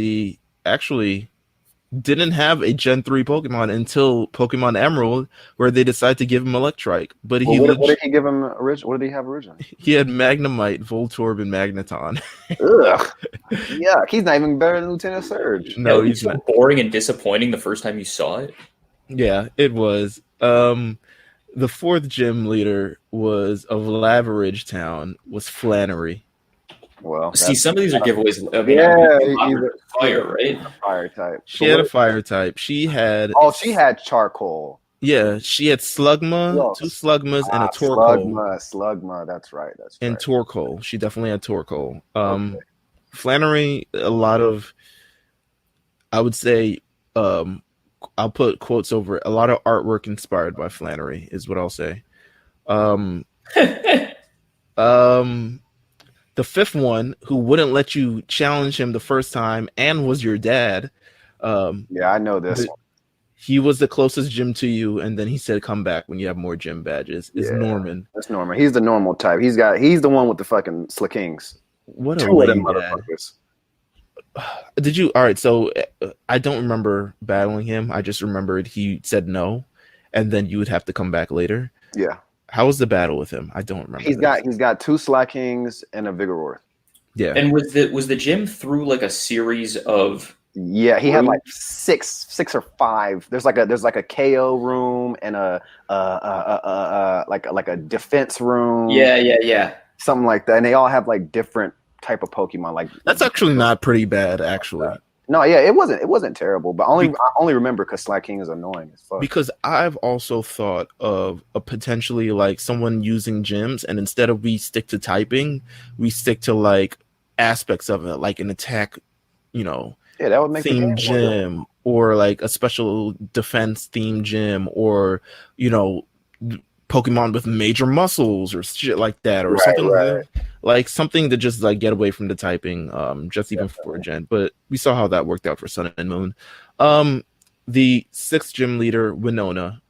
[SPEAKER 1] didn't have a Gen 3 Pokemon until Pokemon Emerald, where they decided to give him Electrike. But
[SPEAKER 2] what did he give him originally? What did he have originally?
[SPEAKER 1] He had Magnemite, Voltorb, and Magneton.
[SPEAKER 2] Ugh. Yeah, he's not even better than Lieutenant Surge.
[SPEAKER 3] No, he's so boring and disappointing the first time you saw it.
[SPEAKER 1] Yeah, it was. The fourth gym leader was of Laveridge Town, was Flannery.
[SPEAKER 2] Well,
[SPEAKER 3] see, some of these are giveaways. I mean, fire, right?
[SPEAKER 2] Fire type.
[SPEAKER 1] She had a fire type. She had.
[SPEAKER 2] Oh, she had charcoal.
[SPEAKER 1] Yeah, she had Slugma, two Slugmas, and a Torkoal.
[SPEAKER 2] Slugma. That's right.
[SPEAKER 1] And Torkoal. She definitely had Torkoal. Flannery, a lot of, I would say, I'll put quotes over it. A lot of artwork inspired by Flannery is what I'll say. The fifth one, who wouldn't let you challenge him the first time and was your dad.
[SPEAKER 2] Yeah, I know this one.
[SPEAKER 1] He was the closest gym to you, and then he said, "Come back when you have more gym badges." Is
[SPEAKER 2] Yeah,
[SPEAKER 1] Norman?
[SPEAKER 2] that's Norman. He's the normal type. He's the one with the fucking Slickings.
[SPEAKER 1] What a
[SPEAKER 2] 2 of them
[SPEAKER 1] lame dad.
[SPEAKER 2] motherfuckers.
[SPEAKER 1] Did you? All right. So I don't remember battling him. I just remembered he said no, and then you would have to come back later.
[SPEAKER 2] Yeah.
[SPEAKER 1] How was the battle with him? I don't remember.
[SPEAKER 2] He's got 2 Slackings and a Vigoroth.
[SPEAKER 1] Yeah.
[SPEAKER 3] And was the gym through like a series of?
[SPEAKER 2] Yeah, he had like 6 or 5. There's like a KO room and a like a defense room.
[SPEAKER 3] Yeah.
[SPEAKER 2] Something like that. And they all have like different type of Pokemon. Like
[SPEAKER 1] That's actually not pretty bad, actually.
[SPEAKER 2] No, yeah, it wasn't terrible, but I only remember because Slaking is annoying as fuck.
[SPEAKER 1] Because I've also thought of a potentially like someone using gyms, and instead of we stick to typing, we stick to like aspects of it, like an attack,
[SPEAKER 2] Yeah, that would make
[SPEAKER 1] theme gym, or like a special defense theme gym, or Pokemon with major muscles or shit like that, or something like something to just like get away from the typing, just even for a gen. But we saw how that worked out for Sun and Moon. The 6th gym leader, Winona.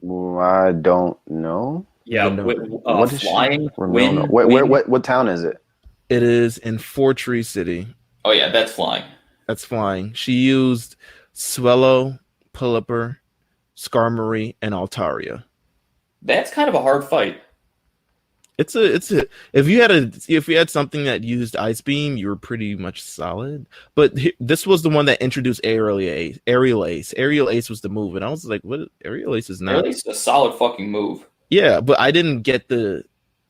[SPEAKER 2] I don't know.
[SPEAKER 3] Yeah,
[SPEAKER 2] what is
[SPEAKER 3] flying.
[SPEAKER 2] What town is it?
[SPEAKER 1] It is in Fortree City.
[SPEAKER 3] Oh yeah, that's flying.
[SPEAKER 1] That's flying. She used Swellow, Pelipper, Skarmory, and Altaria.
[SPEAKER 3] That's kind of a hard fight.
[SPEAKER 1] It's a if you had something that used Ice Beam, you were pretty much solid. But this was the one that introduced Aerial Ace. Aerial Ace was the move, and I was like, "What? Aerial Ace is not."
[SPEAKER 3] Aerial Ace is a solid fucking move.
[SPEAKER 1] Yeah, but I didn't get the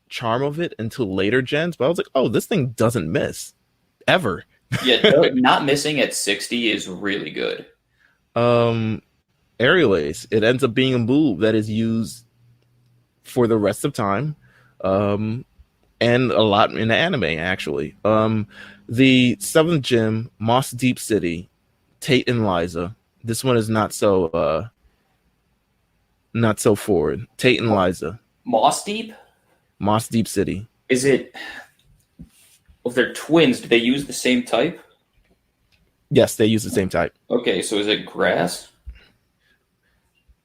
[SPEAKER 1] charm of it until later gens. But I was like, "Oh, this thing doesn't miss ever."
[SPEAKER 3] Yeah, not missing at 60 is really good.
[SPEAKER 1] Aerial Ace. It ends up being a move that is used for the rest of time. And a lot in the anime, actually. The 7th gym, Moss Deep City, Tate and Liza. This one is not so forward. Tate and Liza.
[SPEAKER 3] Moss Deep
[SPEAKER 1] City.
[SPEAKER 3] Is it? Well, if they're twins, do they use the same type?
[SPEAKER 1] Yes, they use the same type.
[SPEAKER 3] Okay, so is it grass?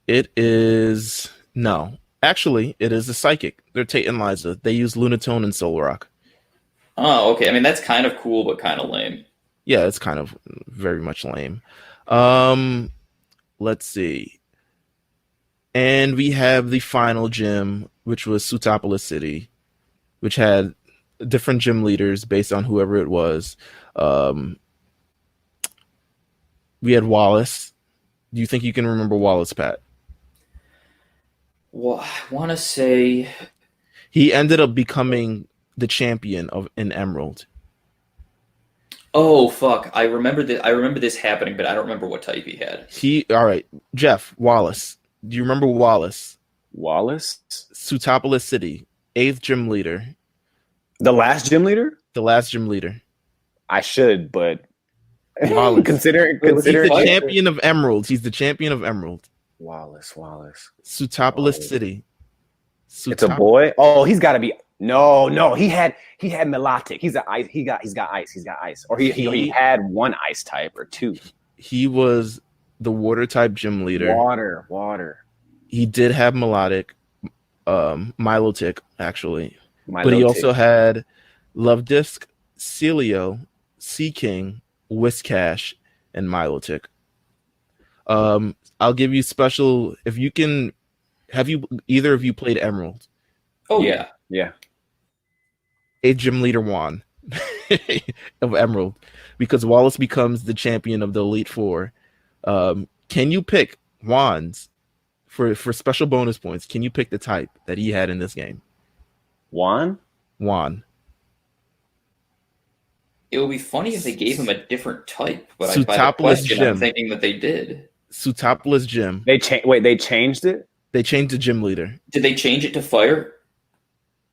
[SPEAKER 1] It is no. Actually, it is a psychic. They're Tate and Liza. They use Lunatone and Solrock.
[SPEAKER 3] Oh, okay. I mean, that's kind of cool, but kind of lame.
[SPEAKER 1] Yeah, it's kind of very much lame. Let's see. And we have the final gym, which was Sootopolis City, which had different gym leaders based on whoever it was. We had Wallace. Do you think you can remember Wallace, Pat?
[SPEAKER 3] Well, I want to say
[SPEAKER 1] he ended up becoming the champion in Emerald.
[SPEAKER 3] Oh fuck! I remember this happening, but I don't remember what type he had.
[SPEAKER 1] All right, Jeff Wallace. Do you remember Wallace?
[SPEAKER 2] Sootopolis
[SPEAKER 1] City, 8th gym leader.
[SPEAKER 2] The last gym leader?
[SPEAKER 1] The last gym leader.
[SPEAKER 2] I should, but
[SPEAKER 1] Wallace.
[SPEAKER 2] considering
[SPEAKER 1] he's the champion of Emerald. He's the champion of Emerald.
[SPEAKER 2] Wallace.
[SPEAKER 1] Sootopolis City.
[SPEAKER 2] It's a boy. Oh, he's got to be. No. He had Melodic. He's got ice. Or he had one ice type or 2.
[SPEAKER 1] He was the water type gym leader.
[SPEAKER 2] Water.
[SPEAKER 1] He did have Melodic, Milotic actually, but he also had Love Disc, Celio, Sea King, Whiscash, and Milotic. I'll give you special if you can. Have either of you played Emerald?
[SPEAKER 3] Oh yeah.
[SPEAKER 1] 8th gym leader Juan of Emerald, because Wallace becomes the champion of the Elite Four. Can you pick Juan's for special bonus points? Can you pick the type that he had in this game?
[SPEAKER 2] Juan.
[SPEAKER 3] It would be funny if they gave him a different type, but I'm thinking that they did.
[SPEAKER 1] Sootopolis Gym.
[SPEAKER 2] They changed it?
[SPEAKER 1] They changed the gym leader.
[SPEAKER 3] Did they change it to fire?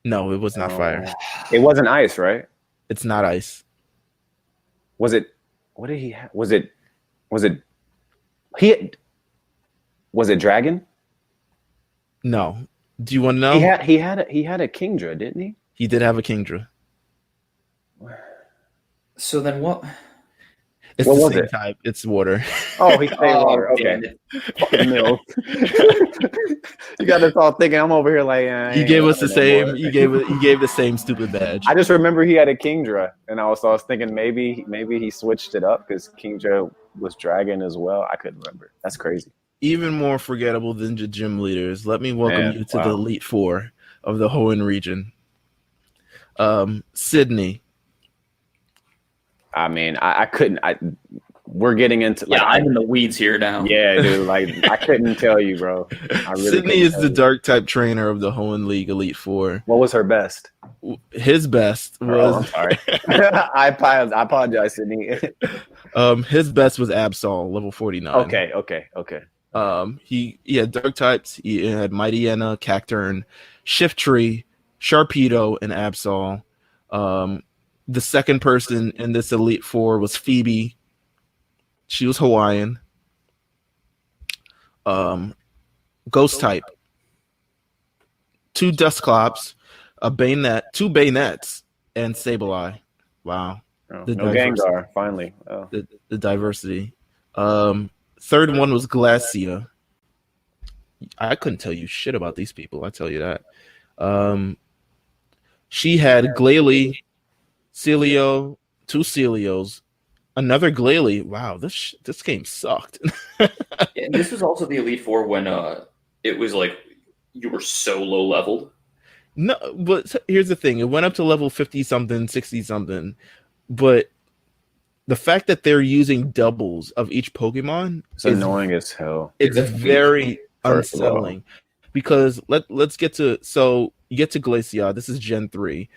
[SPEAKER 1] No, it was not fire.
[SPEAKER 2] It wasn't ice, right?
[SPEAKER 1] It's not ice.
[SPEAKER 2] Was it? What did he have? Was it dragon?
[SPEAKER 1] No. Do you want to know?
[SPEAKER 2] He had a Kingdra, didn't he?
[SPEAKER 1] He did have a Kingdra.
[SPEAKER 3] So then what?
[SPEAKER 1] It's
[SPEAKER 2] What
[SPEAKER 1] the
[SPEAKER 2] was
[SPEAKER 1] same
[SPEAKER 2] it?
[SPEAKER 1] type. It's water.
[SPEAKER 2] Oh, he stayed water.
[SPEAKER 3] damn
[SPEAKER 2] Okay.
[SPEAKER 3] it.
[SPEAKER 2] Fucking Meelz. You got us all thinking. I'm over here like, I
[SPEAKER 1] He
[SPEAKER 2] ain't
[SPEAKER 1] gave us
[SPEAKER 2] water
[SPEAKER 1] the
[SPEAKER 2] no more.
[SPEAKER 1] same. He gave the same stupid badge.
[SPEAKER 2] I just remember he had a Kingdra, and I was thinking maybe he switched it up because Kingdra was dragon as well. I couldn't remember. That's crazy.
[SPEAKER 1] Even more forgettable than the gym leaders. Let me welcome
[SPEAKER 2] Man,
[SPEAKER 1] you to the
[SPEAKER 2] wow.
[SPEAKER 1] Elite Four of the Hoenn region. Sydney.
[SPEAKER 2] I mean, I couldn't. We're getting into like,
[SPEAKER 3] Yeah, I'm in the weeds here now.
[SPEAKER 2] yeah, dude. Like, I couldn't tell you, bro. I really
[SPEAKER 1] Sydney
[SPEAKER 2] couldn't
[SPEAKER 1] is
[SPEAKER 2] tell
[SPEAKER 1] the
[SPEAKER 2] you.
[SPEAKER 1] dark type trainer of the Hoenn League Elite Four.
[SPEAKER 2] What was her best?
[SPEAKER 1] His best
[SPEAKER 2] Oh,
[SPEAKER 1] was
[SPEAKER 2] I'm sorry. I apologize, Sydney.
[SPEAKER 1] his best was Absol, level 49.
[SPEAKER 2] Okay.
[SPEAKER 1] He had dark types. He had Mightyena, Cacturn, Shiftry, Sharpedo, and Absol. The second person in this Elite Four was Phoebe. She was Hawaiian. Ghost type. 2 Dusclops, a Bayonet, 2 Bayonets, and Sableye. Wow.
[SPEAKER 2] Oh,
[SPEAKER 1] The
[SPEAKER 2] no
[SPEAKER 1] diversity.
[SPEAKER 2] Gengar, finally. Oh.
[SPEAKER 1] The diversity. Third one was Glacia. I couldn't tell you shit about these people. I tell you that. She had Glalie, Celio, 2 Celios, another Glalie. Wow, this game sucked.
[SPEAKER 3] And this was also the Elite Four when it was like you were so low leveled.
[SPEAKER 1] No, but here's the thing. It went up to level 50 something, 60 something, but the fact that they're using doubles of each Pokemon
[SPEAKER 2] It's annoying as hell.
[SPEAKER 1] It's
[SPEAKER 3] That's
[SPEAKER 1] very
[SPEAKER 2] First of all.
[SPEAKER 1] unsettling because let's get to, so you get to Glacia. This is Gen 3.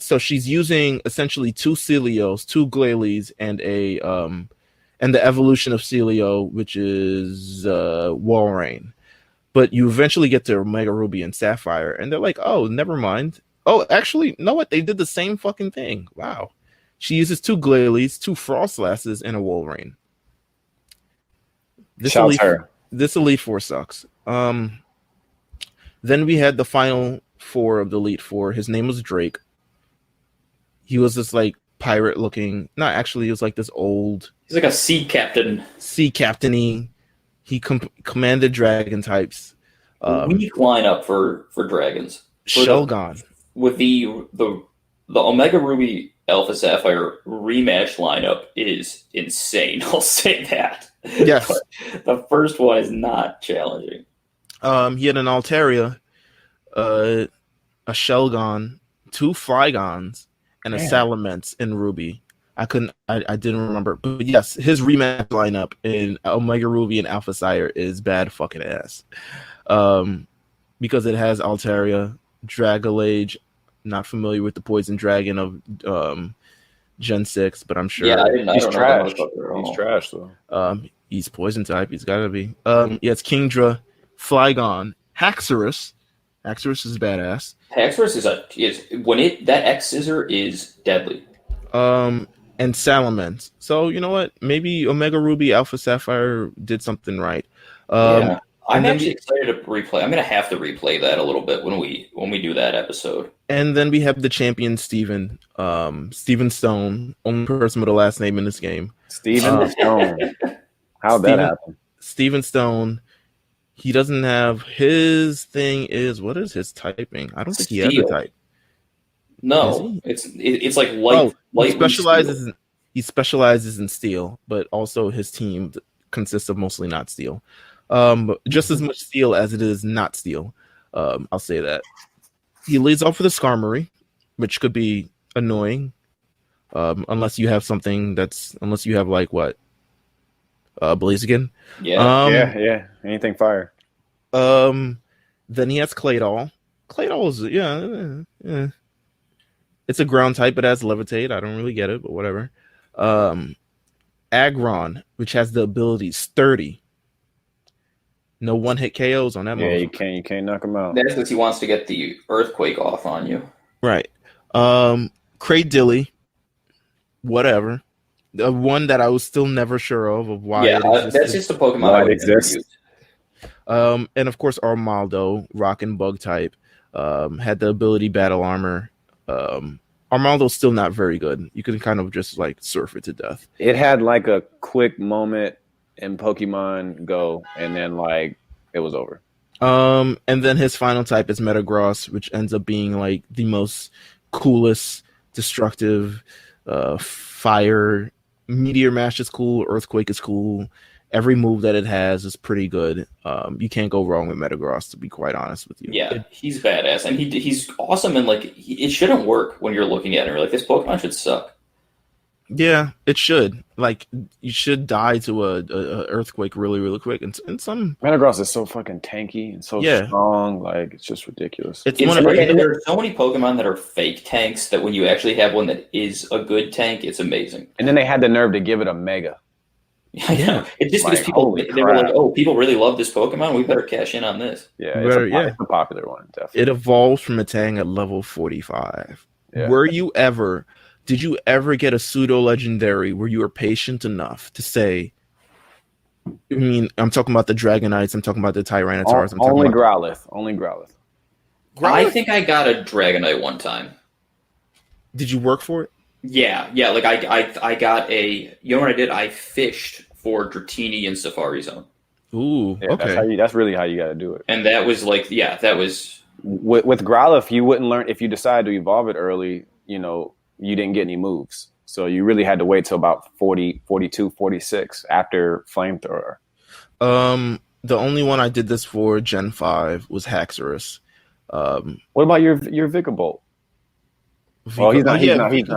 [SPEAKER 1] So she's using essentially 2 Celios, 2 Glalies, and and the evolution of Celio, which is Walrein. But you eventually get to Omega Ruby and Sapphire, and they're like, oh, never mind. Oh, actually, know what? They did the same fucking thing. Wow. She uses 2 Glalies, 2 Frostlasses, and a Walrein.
[SPEAKER 2] Shouts her.
[SPEAKER 1] This Elite Four sucks. Then we had the final 4 of the Elite Four. His name was Drake. He was this like pirate looking. Not actually. He was like this old.
[SPEAKER 3] He's like a sea captain.
[SPEAKER 1] Sea captain-y. He commanded dragon types.
[SPEAKER 3] Weak lineup for dragons.
[SPEAKER 1] Shelgon.
[SPEAKER 3] With the Omega Ruby Alpha Sapphire rematch lineup is insane. I'll say that.
[SPEAKER 1] Yes.
[SPEAKER 3] But the first one is not challenging.
[SPEAKER 1] He had an Altaria, a Shelgon, 2 Flygons, and a Salamence in Ruby. I didn't remember. But yes, his rematch lineup in Omega Ruby and Alpha Sire is bad fucking ass. Because it has Altaria, Dragalage, not familiar with the Poison Dragon of Gen 6, but I'm sure.
[SPEAKER 3] Yeah,
[SPEAKER 2] He's trash. He's trash, though.
[SPEAKER 1] He's Poison type. He's got to be. Yeah, it's Kingdra, Flygon, Haxorus. Haxorus is badass.
[SPEAKER 3] Haxorus is that X Scissor is deadly.
[SPEAKER 1] And Salamence. So you know what? Maybe Omega Ruby, Alpha Sapphire did something right.
[SPEAKER 3] Yeah. I'm actually excited to replay. I'm gonna have to replay that a little bit when we do that episode.
[SPEAKER 1] And then we have the champion Steven. Steven Stone, only person with a last name in this game.
[SPEAKER 2] Steven Stone. How'd that happen?
[SPEAKER 1] Steven Stone. He doesn't have, his thing is, what is his typing? I don't think he has a type.
[SPEAKER 3] No, it's like light.
[SPEAKER 1] He specializes in steel, but also his team consists of mostly not steel. Just as much steel as it is not steel. I'll say that. He leads off with a Skarmory, which could be annoying. Unless you have like what? Blaziken?
[SPEAKER 2] Yeah. Anything fire.
[SPEAKER 1] Then he has Claydol. Claydol is yeah. It's a ground type, but has Levitate. I don't really get it, but whatever. Aggron, which has the ability Sturdy. No one-hit KOs on that.
[SPEAKER 2] Yeah, you can't knock him out.
[SPEAKER 3] That's because he wants to get the earthquake off on you.
[SPEAKER 1] Right. Cradilly. Whatever. The one that I was still never sure of why it existed.
[SPEAKER 3] That's just a Pokemon I would
[SPEAKER 2] exist.
[SPEAKER 3] Use.
[SPEAKER 1] And of course Armaldo, rock and bug type, had the ability Battle Armor. Armaldo's still not very good. You can kind of just like surf it to death.
[SPEAKER 2] It had like a quick moment in Pokemon Go, and then like it was over.
[SPEAKER 1] And then his final type is Metagross, which ends up being like the most coolest, destructive, fire. Meteor Mash is cool. Earthquake is cool. Every move that it has is pretty good. You can't go wrong with Metagross, to be quite honest with you.
[SPEAKER 3] Yeah, he's badass, and he's awesome. And like, it shouldn't work when you're looking at it. You're like, this Pokemon should suck.
[SPEAKER 1] Yeah, it should. Like, you should die to a earthquake really, really quick. And some
[SPEAKER 2] Metagross is so fucking tanky and so strong. Like, it's just ridiculous.
[SPEAKER 3] And there are so many Pokemon that are fake tanks that when you actually have one that is a good tank, it's amazing.
[SPEAKER 2] And then they had the nerve to give it a Mega.
[SPEAKER 3] Yeah, it's just like, because they were like, oh, people really love this Pokemon. We better cash in on this.
[SPEAKER 2] Yeah, it's a popular one. Definitely.
[SPEAKER 1] It evolves from a Tang at level 45. Yeah. Did you ever get a pseudo legendary where you were patient enough to say, I mean, I'm talking about the Dragonites, I'm talking about the Tyrannotars.
[SPEAKER 2] Only Growlithe. Only Growlithe.
[SPEAKER 3] I think I got a Dragonite one time.
[SPEAKER 1] Did you work for it?
[SPEAKER 3] Yeah. Like I got a. You know what I did? I fished for Dratini in Safari Zone.
[SPEAKER 1] Ooh, okay.
[SPEAKER 2] That's really how you got to do it.
[SPEAKER 3] And that was like, that was
[SPEAKER 2] with Growlithe. You wouldn't learn if you decide to evolve it early. You didn't get any moves. So you really had to wait till about 40, 42, 46 after Flamethrower.
[SPEAKER 1] The only one I did this for Gen 5 was Haxorus.
[SPEAKER 2] What about your Vikavolt? Well, he's not.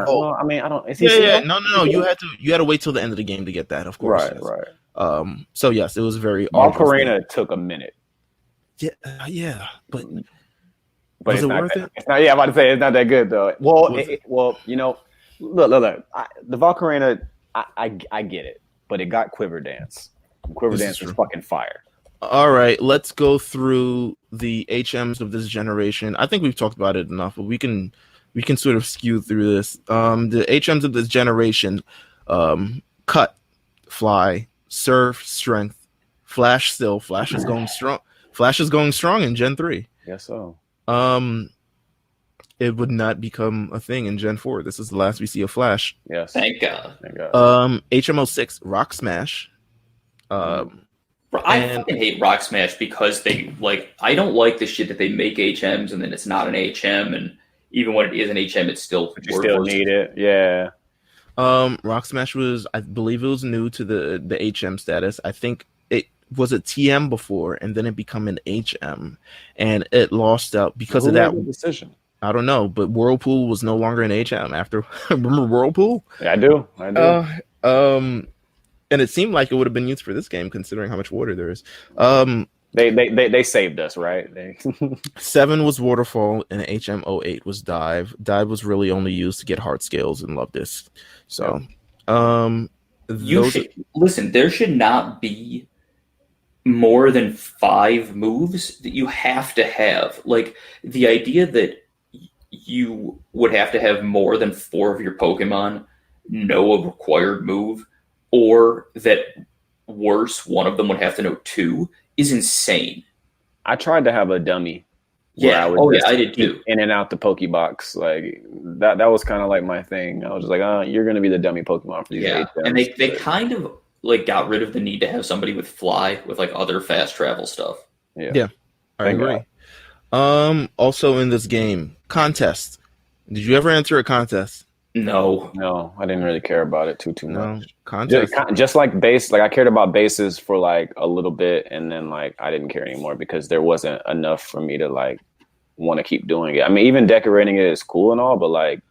[SPEAKER 2] Well, I mean, I don't. Is he?
[SPEAKER 1] No. You had to wait till the end of the game to get that. Of course.
[SPEAKER 2] Right.
[SPEAKER 1] So yes, it was very.
[SPEAKER 2] Volcarena took a minute.
[SPEAKER 1] Yeah, but
[SPEAKER 2] was
[SPEAKER 1] it worth it?
[SPEAKER 2] It's not. Yeah, I'm about to say it's not that good though. Well, look. The Volcarena, I get it, but it got Quiver Dance. Quiver Dance was fucking fire.
[SPEAKER 1] All right, let's go through the HMs of this generation. I think we've talked about it enough, but we can sort of skew through this. The HMs of this generation: Cut, Fly, Surf, Strength, Flash. Still, Flash is going strong. Flash is going strong in Gen 3.
[SPEAKER 2] Yes, so.
[SPEAKER 1] It would not become a thing in Gen 4. This is the last we see of Flash.
[SPEAKER 2] Yes.
[SPEAKER 3] Thank God.
[SPEAKER 1] HM06, Rock Smash.
[SPEAKER 3] I fucking hate Rock Smash because I don't like the shit that they make HMs and then it's not an HM, and even when it is an HM, it's still.
[SPEAKER 2] But you still need it, yeah.
[SPEAKER 1] Rock Smash I believe it was new to the HM status. I think it was a TM before, and then it became an HM, and it lost out because of that
[SPEAKER 2] decision.
[SPEAKER 1] I don't know, but Whirlpool was no longer an HM after. Remember Whirlpool?
[SPEAKER 2] Yeah, I do.
[SPEAKER 1] And it seemed like it would have been used for this game, considering how much water there is.
[SPEAKER 2] They saved us, right?
[SPEAKER 1] 7 was Waterfall, and HM08 was Dive. Dive was really only used to get heart scales and love disc. So,
[SPEAKER 3] listen. There should not be more than 5 moves that you have to have. Like the idea that you would have to have more than 4 of your Pokemon know a required move, or that worse, one of them would have to know 2, is insane.
[SPEAKER 2] I tried to have a dummy.
[SPEAKER 3] Yeah. I did too.
[SPEAKER 2] In and out the Pokebox. Like that was kind of like my thing. I was just like, you're going to be the dummy Pokemon for these HMs.
[SPEAKER 3] And they kind of like got rid of the need to have somebody with Fly with like other fast travel stuff.
[SPEAKER 1] Yeah. I agree. Also in this game, contest. Did you ever enter a contest?
[SPEAKER 2] No, I didn't really care about it too much.
[SPEAKER 1] Contest.
[SPEAKER 2] Just like base, like I cared about bases for like a little bit, and then like I didn't care anymore because there wasn't enough for me to like want to keep doing it. I mean, even decorating it is cool and all, but like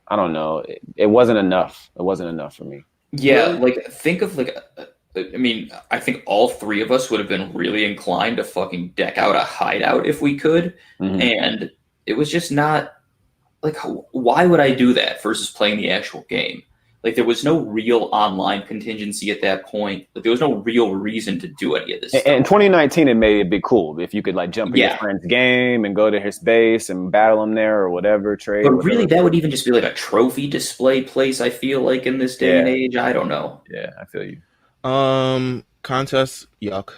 [SPEAKER 2] I don't know, it wasn't enough. It wasn't enough for me.
[SPEAKER 3] Yeah, like think of like. I mean, I think all 3 of us would have been really inclined to fucking deck out a hideout if we could. Mm-hmm. And it was just not like, why would I do that versus playing the actual game? Like there was no real online contingency at that point. Like there was no real reason to do any of this.
[SPEAKER 2] In 2019, it made it be cool if you could like jump in your friend's game and go to his base and battle him there or whatever, trade.
[SPEAKER 3] But really, that would even just be like a trophy display place, I feel like, in this day and age. I don't know.
[SPEAKER 2] Yeah, I feel you.
[SPEAKER 1] Contest, yuck.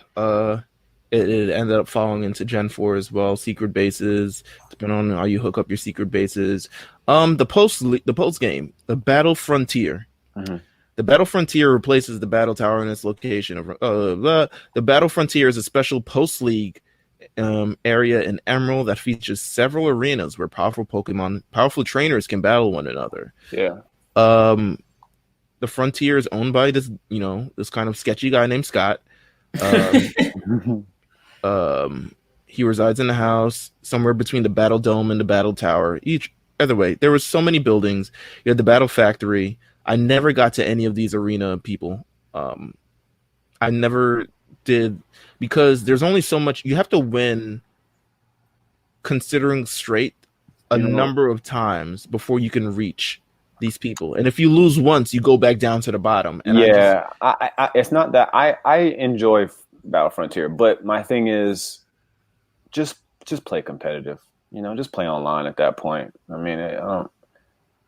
[SPEAKER 1] it ended up falling into Gen 4 as well. Secret bases, depending on how you hook up your secret bases. The post game, the Battle Frontier.
[SPEAKER 2] Mm-hmm.
[SPEAKER 1] The Battle Frontier replaces the Battle Tower in its location. The Battle Frontier is a special post league area in Emerald that features several arenas where powerful trainers can battle one another.
[SPEAKER 2] Yeah.
[SPEAKER 1] The Frontier is owned by this kind of sketchy guy named Scott. He resides in a house somewhere between the Battle Dome and the Battle Tower. Either way, there were so many buildings. You had the Battle Factory. I never got to any of these arena people. I never did, because there's only so much you have to win, considering straight a number of times before you can reach these people. And if you lose once, you go back down to the bottom. And
[SPEAKER 2] it's not that I enjoy Battle Frontier, but my thing is just play competitive. Just play online at that point. I mean,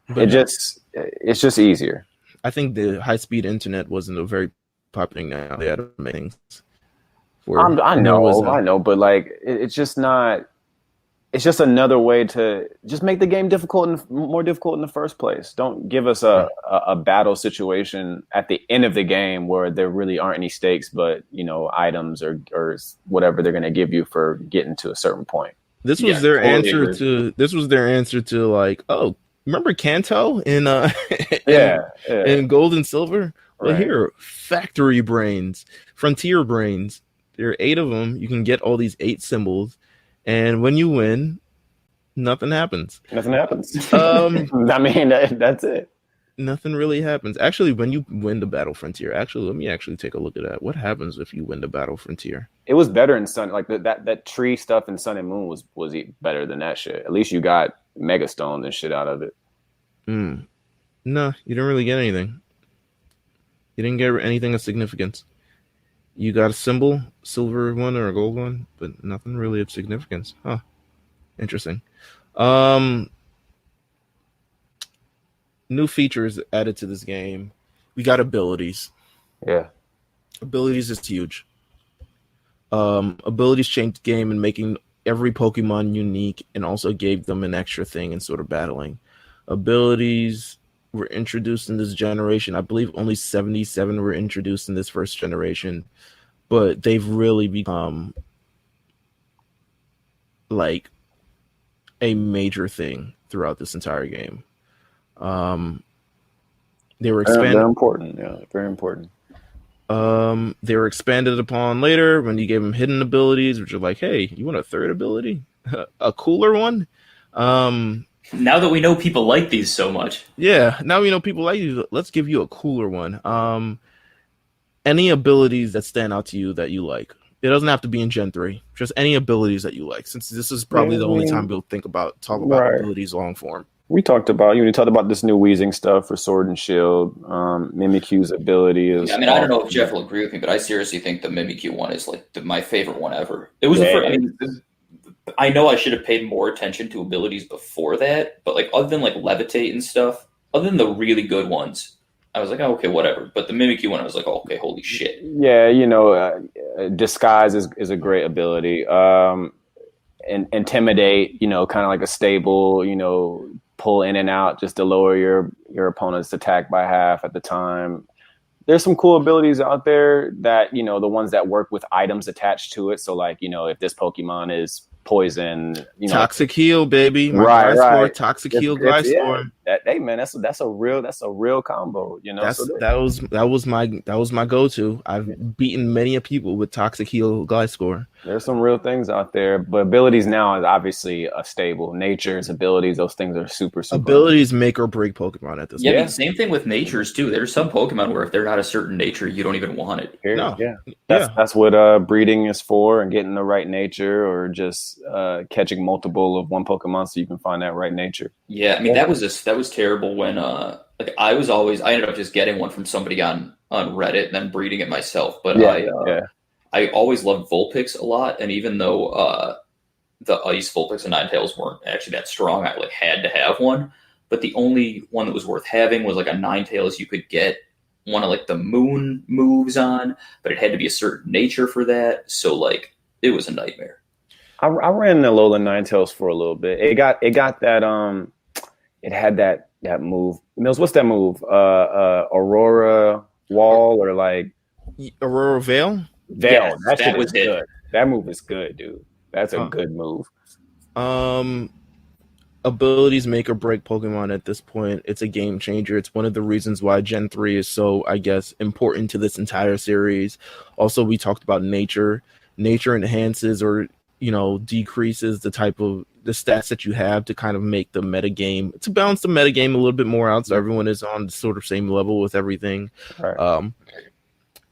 [SPEAKER 2] it's just easier.
[SPEAKER 1] I think the high-speed internet wasn't a very popular now. They had to make things.
[SPEAKER 2] I know, but like it's just not. It's just another way to just make the game more difficult in the first place. Don't give us a battle situation at the end of the game where there really aren't any stakes, but items or whatever they're going to give you for getting to a certain point.
[SPEAKER 1] This was their answer to like, oh, remember Kanto in in Gold and Silver? Well, here, Factory Brains, Frontier Brains. There are 8 of them. You can get all these 8 symbols. And when you win, nothing happens.
[SPEAKER 2] Nothing happens. I mean, that's it.
[SPEAKER 1] Nothing really happens. Actually, when you win the Battle Frontier, let me take a look at that. What happens if you win the Battle Frontier?
[SPEAKER 2] It was better in Sun. Like that tree stuff in Sun and Moon was better than that shit. At least you got Mega Stones and shit out of it.
[SPEAKER 1] No, you didn't really get anything. You didn't get anything of significance. You got a symbol, silver one or a gold one, but nothing really of significance. Huh. Interesting. New features added to this game. We got abilities.
[SPEAKER 2] Yeah.
[SPEAKER 1] Abilities is huge. Abilities changed the game and making every Pokemon unique, and also gave them an extra thing in sort of battling. Abilities were introduced in this generation. I believe only 77 were introduced in this first generation, but they've really become like a major thing throughout this entire game. They were expanded.
[SPEAKER 2] They're important. Yeah, very important.
[SPEAKER 1] They were expanded upon later when you gave them hidden abilities, which are like, hey, you want a third ability? A cooler one?
[SPEAKER 3] Now that we know people like these so much.
[SPEAKER 1] Yeah, now we know people like these. Let's give you a cooler one. Any abilities that stand out to you that you like. It doesn't have to be in Gen 3. Just any abilities that you like, since this is probably the only time we'll talk about abilities long form.
[SPEAKER 2] We talked about this new Weezing stuff for Sword and Shield. Mimikyu's ability is.
[SPEAKER 3] I mean, I don't know if Jeff will agree with me, but I seriously think the Mimikyu one is like my favorite one ever. It was the first. I know I should have paid more attention to abilities before that, but like other than like Levitate and stuff, other than the really good ones, I was like, oh, okay, whatever. But the Mimikyu one, I was like, oh, okay, holy shit.
[SPEAKER 2] Yeah, Disguise is a great ability. And Intimidate, kind of like a stable, pull in and out just to lower your opponent's attack by half at the time. There's some cool abilities out there that, the ones that work with items attached to it. So like, if this Pokemon is poison,
[SPEAKER 1] Toxic Heal, baby.
[SPEAKER 2] Right.
[SPEAKER 1] Toxic Heal, Gliscor.
[SPEAKER 2] Hey man, that's a real combo.
[SPEAKER 1] That was my go-to. I've beaten many a people with Toxic Heal, Gliscor.
[SPEAKER 2] There's some real things out there, but abilities now is obviously a stable. Nature's abilities, those things are super.
[SPEAKER 1] Abilities make or break Pokemon at this point.
[SPEAKER 3] Yeah, same thing with natures too. There's some Pokemon where if they're not a certain nature, you don't even want it.
[SPEAKER 2] That's what breeding is for, and getting the right nature, or just catching multiple of one Pokemon so you can find that right nature.
[SPEAKER 3] Yeah, I mean that was terrible when I ended up just getting one from somebody on Reddit and then breeding it myself. But I always loved Vulpix a lot, and even though the Ice Vulpix and Ninetales weren't actually that strong, I had to have one. But the only one that was worth having was like a Ninetales you could get one of like the moon moves on, but it had to be a certain nature for that. So like it was a nightmare.
[SPEAKER 2] I ran Alola Ninetales for a little bit. It got that it had that move. Meelz, what's that move? Aurora Wall or like
[SPEAKER 1] Aurora Veil.
[SPEAKER 2] Veil.
[SPEAKER 3] Yes,
[SPEAKER 2] That shit
[SPEAKER 3] was
[SPEAKER 2] is
[SPEAKER 3] it.
[SPEAKER 2] good. That move is good, dude. That's a good move.
[SPEAKER 1] Abilities make or break Pokemon at this point. It's a game changer. It's one of the reasons why Gen 3 is so, I guess, important to this entire series. Also, we talked about nature. Nature enhances or, decreases the stats that you have to kind of make the metagame, to balance the metagame a little bit more out so everyone is on the sort of same level with everything.
[SPEAKER 2] Right.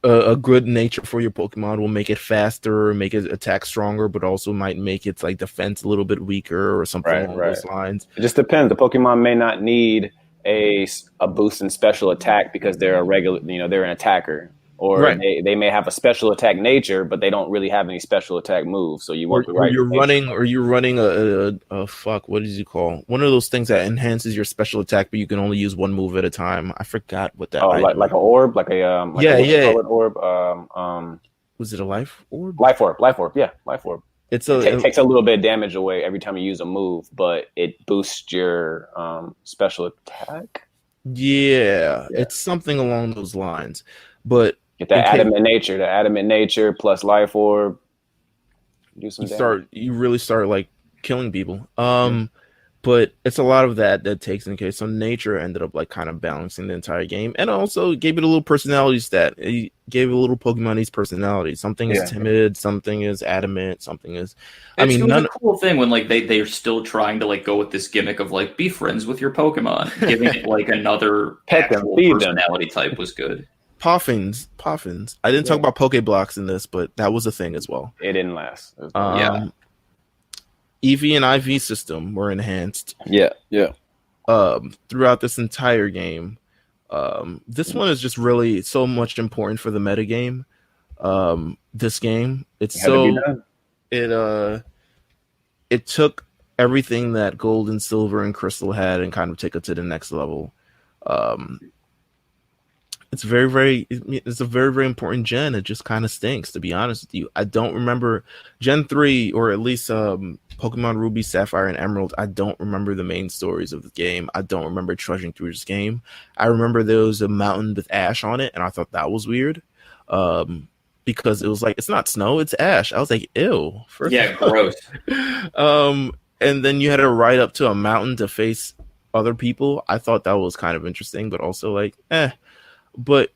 [SPEAKER 1] A good nature for your Pokemon will make it faster, make it attack stronger, but also might make its like defense a little bit weaker or something along those lines.
[SPEAKER 2] It just depends. The Pokemon may not need a boost in special attack because they're a regular, they're an attacker, or they may have a special attack nature, but they don't really have any special attack moves. So you want the right.
[SPEAKER 1] You're running a fuck. What does you call one of those things that enhances your special attack, but you can only use one move at a time? I forgot what that.
[SPEAKER 2] Like an orb, like a solid orb.
[SPEAKER 1] Was it a life orb?
[SPEAKER 2] Life orb. Yeah, life orb.
[SPEAKER 1] It
[SPEAKER 2] takes a little bit of damage away every time you use a move, but it boosts your special attack.
[SPEAKER 1] Yeah, it's something along those lines. But
[SPEAKER 2] get that adamant nature plus life orb. Do some damage.
[SPEAKER 1] You really start like killing people. But it's a lot of that takes in case. So nature ended up like kind of balancing the entire game, and also gave it a little personality stat. It gave a little Pokemon its personality. Something is timid, something is adamant, something is.
[SPEAKER 3] It's a cool thing when like they're still trying to like go with this gimmick of like be friends with your Pokemon, giving it like another actual personality type was good.
[SPEAKER 1] Poffins. I didn't talk about Pokeblocks in this, but that was a thing as well.
[SPEAKER 2] It didn't last.
[SPEAKER 1] EV and IV system were enhanced.
[SPEAKER 2] Yeah.
[SPEAKER 1] Throughout this entire game. This one is just really so much important for the metagame. This game, it took everything that Gold and Silver and Crystal had and kind of took it to the next level. It's a very, very important gen. It just kind of stinks, to be honest with you. I don't remember Gen 3, or at least Pokemon Ruby, Sapphire, and Emerald. I don't remember the main stories of the game. I don't remember trudging through this game. I remember there was a mountain with ash on it, and I thought that was weird. Because it was like, it's not snow, it's ash. I was like, ew.
[SPEAKER 3] Gross.
[SPEAKER 1] And then you had to ride up to a mountain to face other people. I thought that was kind of interesting, but also like, But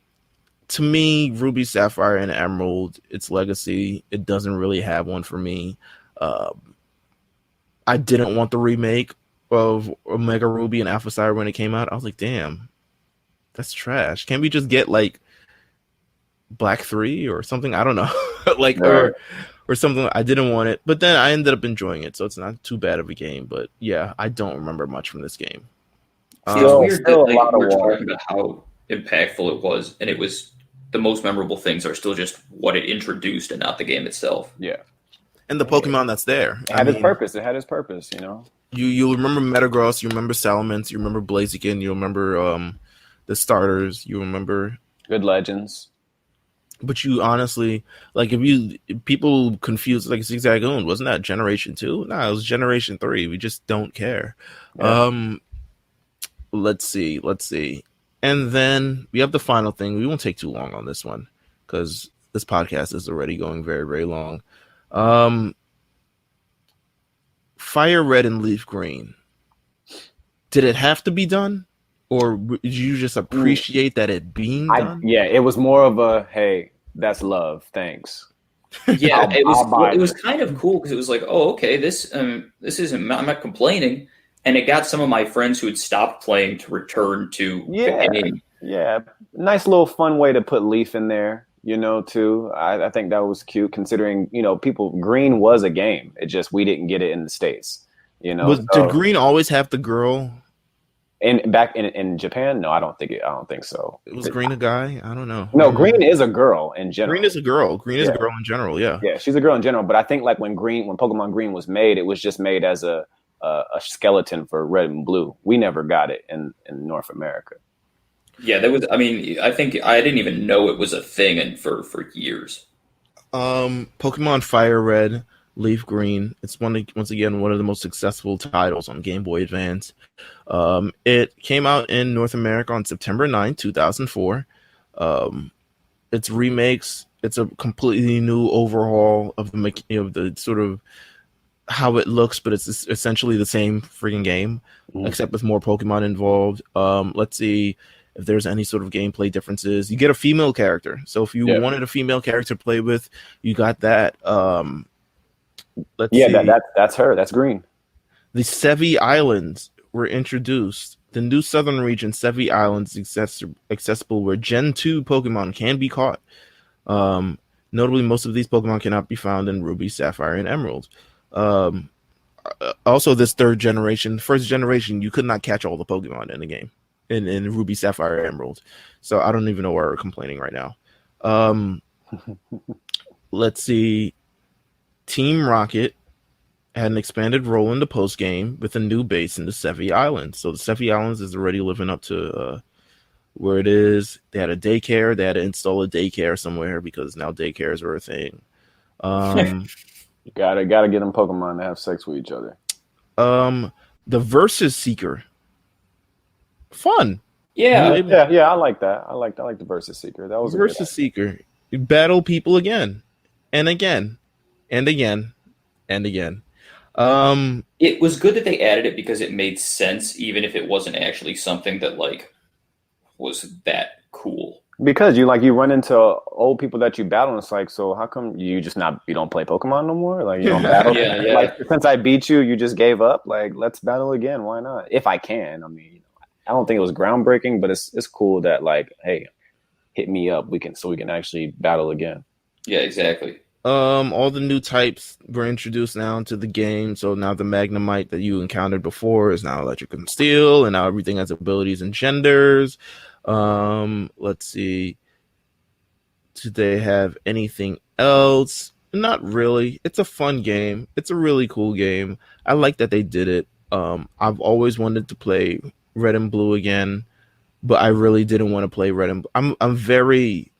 [SPEAKER 1] to me, Ruby, Sapphire, and Emerald, its legacy, it doesn't really have one for me. I didn't want the remake of Omega Ruby and Alpha Sapphire when it came out. I was like, damn, that's trash. Can't we just get like Black 3 or something? I don't know. or something. I didn't want it. But then I ended up enjoying it, so it's not too bad of a game. But yeah, I don't remember much from this game.
[SPEAKER 3] It's weird that like, we're talking about how impactful it was, and it was the most memorable things are still just what it introduced and not the game itself.
[SPEAKER 2] Yeah.
[SPEAKER 1] And the Pokemon that's there.
[SPEAKER 2] It had its purpose. It had its purpose,
[SPEAKER 1] You remember Metagross, you remember Salamence, you remember Blaziken, you remember the starters, you remember
[SPEAKER 2] good legends.
[SPEAKER 1] But you honestly, like, people confuse like Zigzagoon, wasn't that Generation 2? No, it was Generation 3. We just don't care. Yeah. Let's see. And then we have the final thing. We won't take too long on this one because this podcast is already going very, very long. FireRed and LeafGreen. Did it have to be done? Or did you just appreciate that it being done?
[SPEAKER 2] It was more of a, hey, that's love. Thanks.
[SPEAKER 3] Yeah, it was kind of cool because it was like, oh, okay, this isn't, I'm not complaining. And it got some of my friends who had stopped playing to return to the game.
[SPEAKER 2] Yeah, nice little fun way to put Leaf in there, too. I think that was cute considering, Green was a game. It just, we didn't get it in the States, Did
[SPEAKER 1] Green always have the girl?
[SPEAKER 2] And back in Japan, no, I don't think so.
[SPEAKER 1] It was Green a guy? I don't know.
[SPEAKER 2] No, Green is a girl in general.
[SPEAKER 1] Green is a girl. Green is a girl in general. Yeah.
[SPEAKER 2] Yeah, she's a girl in general. But I think like when Pokemon Green was made, it was just made as a skeleton for Red and Blue. We never got it in North America.
[SPEAKER 3] Yeah, there was. I mean, I think I didn't even know it was a thing for years.
[SPEAKER 1] Pokemon Fire Red, Leaf Green. It's once again one of the most successful titles on Game Boy Advance. It came out in North America on September 2004. It's remakes. It's a completely new overhaul of the sort of how it looks, but it's essentially the same freaking game, except with more Pokemon involved. Let's see if there's any sort of gameplay differences. You get a female character, so if you wanted a female character to play with, you got that. Let's see.
[SPEAKER 2] That's her. That's Green.
[SPEAKER 1] The Sevi Islands were introduced. The new southern region, Sevi Islands, accessible where Gen 2 Pokemon can be caught. Notably, most of these Pokemon cannot be found in Ruby, Sapphire, and Emerald. Also, this first generation, you could not catch all the Pokemon in the game in Ruby, Sapphire, Emerald. So I don't even know why we're complaining right now. Let's see. Team Rocket had an expanded role in the post game with a new base in the Sevi Islands. So the Sevi Islands is already living up to where it is. They had a daycare. They had to install a daycare somewhere because now daycares are a thing.
[SPEAKER 2] You gotta get them Pokemon to have sex with each other.
[SPEAKER 1] The Versus Seeker. Fun.
[SPEAKER 3] Yeah.
[SPEAKER 2] I like that. I like the Versus Seeker. That was a
[SPEAKER 1] Versus Seeker. You battle people again and again and again and again.
[SPEAKER 3] It was good that they added it because it made sense, even if it wasn't actually something that like was that cool.
[SPEAKER 2] Because you run into old people that you battle, and it's like, so how come you don't play Pokemon no more? Like you don't battle.
[SPEAKER 3] Yeah.
[SPEAKER 2] Like since I beat you, you just gave up. Like let's battle again. Why not? If I can. I mean, I don't think it was groundbreaking, but it's cool that like, hey, hit me up. We can actually battle again.
[SPEAKER 3] Yeah, exactly.
[SPEAKER 1] All the new types were introduced now into the game. So now the Magnemite that you encountered before is now electric and steel, and now everything has abilities and genders. Let's see. Do they have anything else? Not really. It's a fun game. It's a really cool game. I like that they did it. I've always wanted to play Red and Blue again, but I really didn't want to play Red and Blue. I'm very.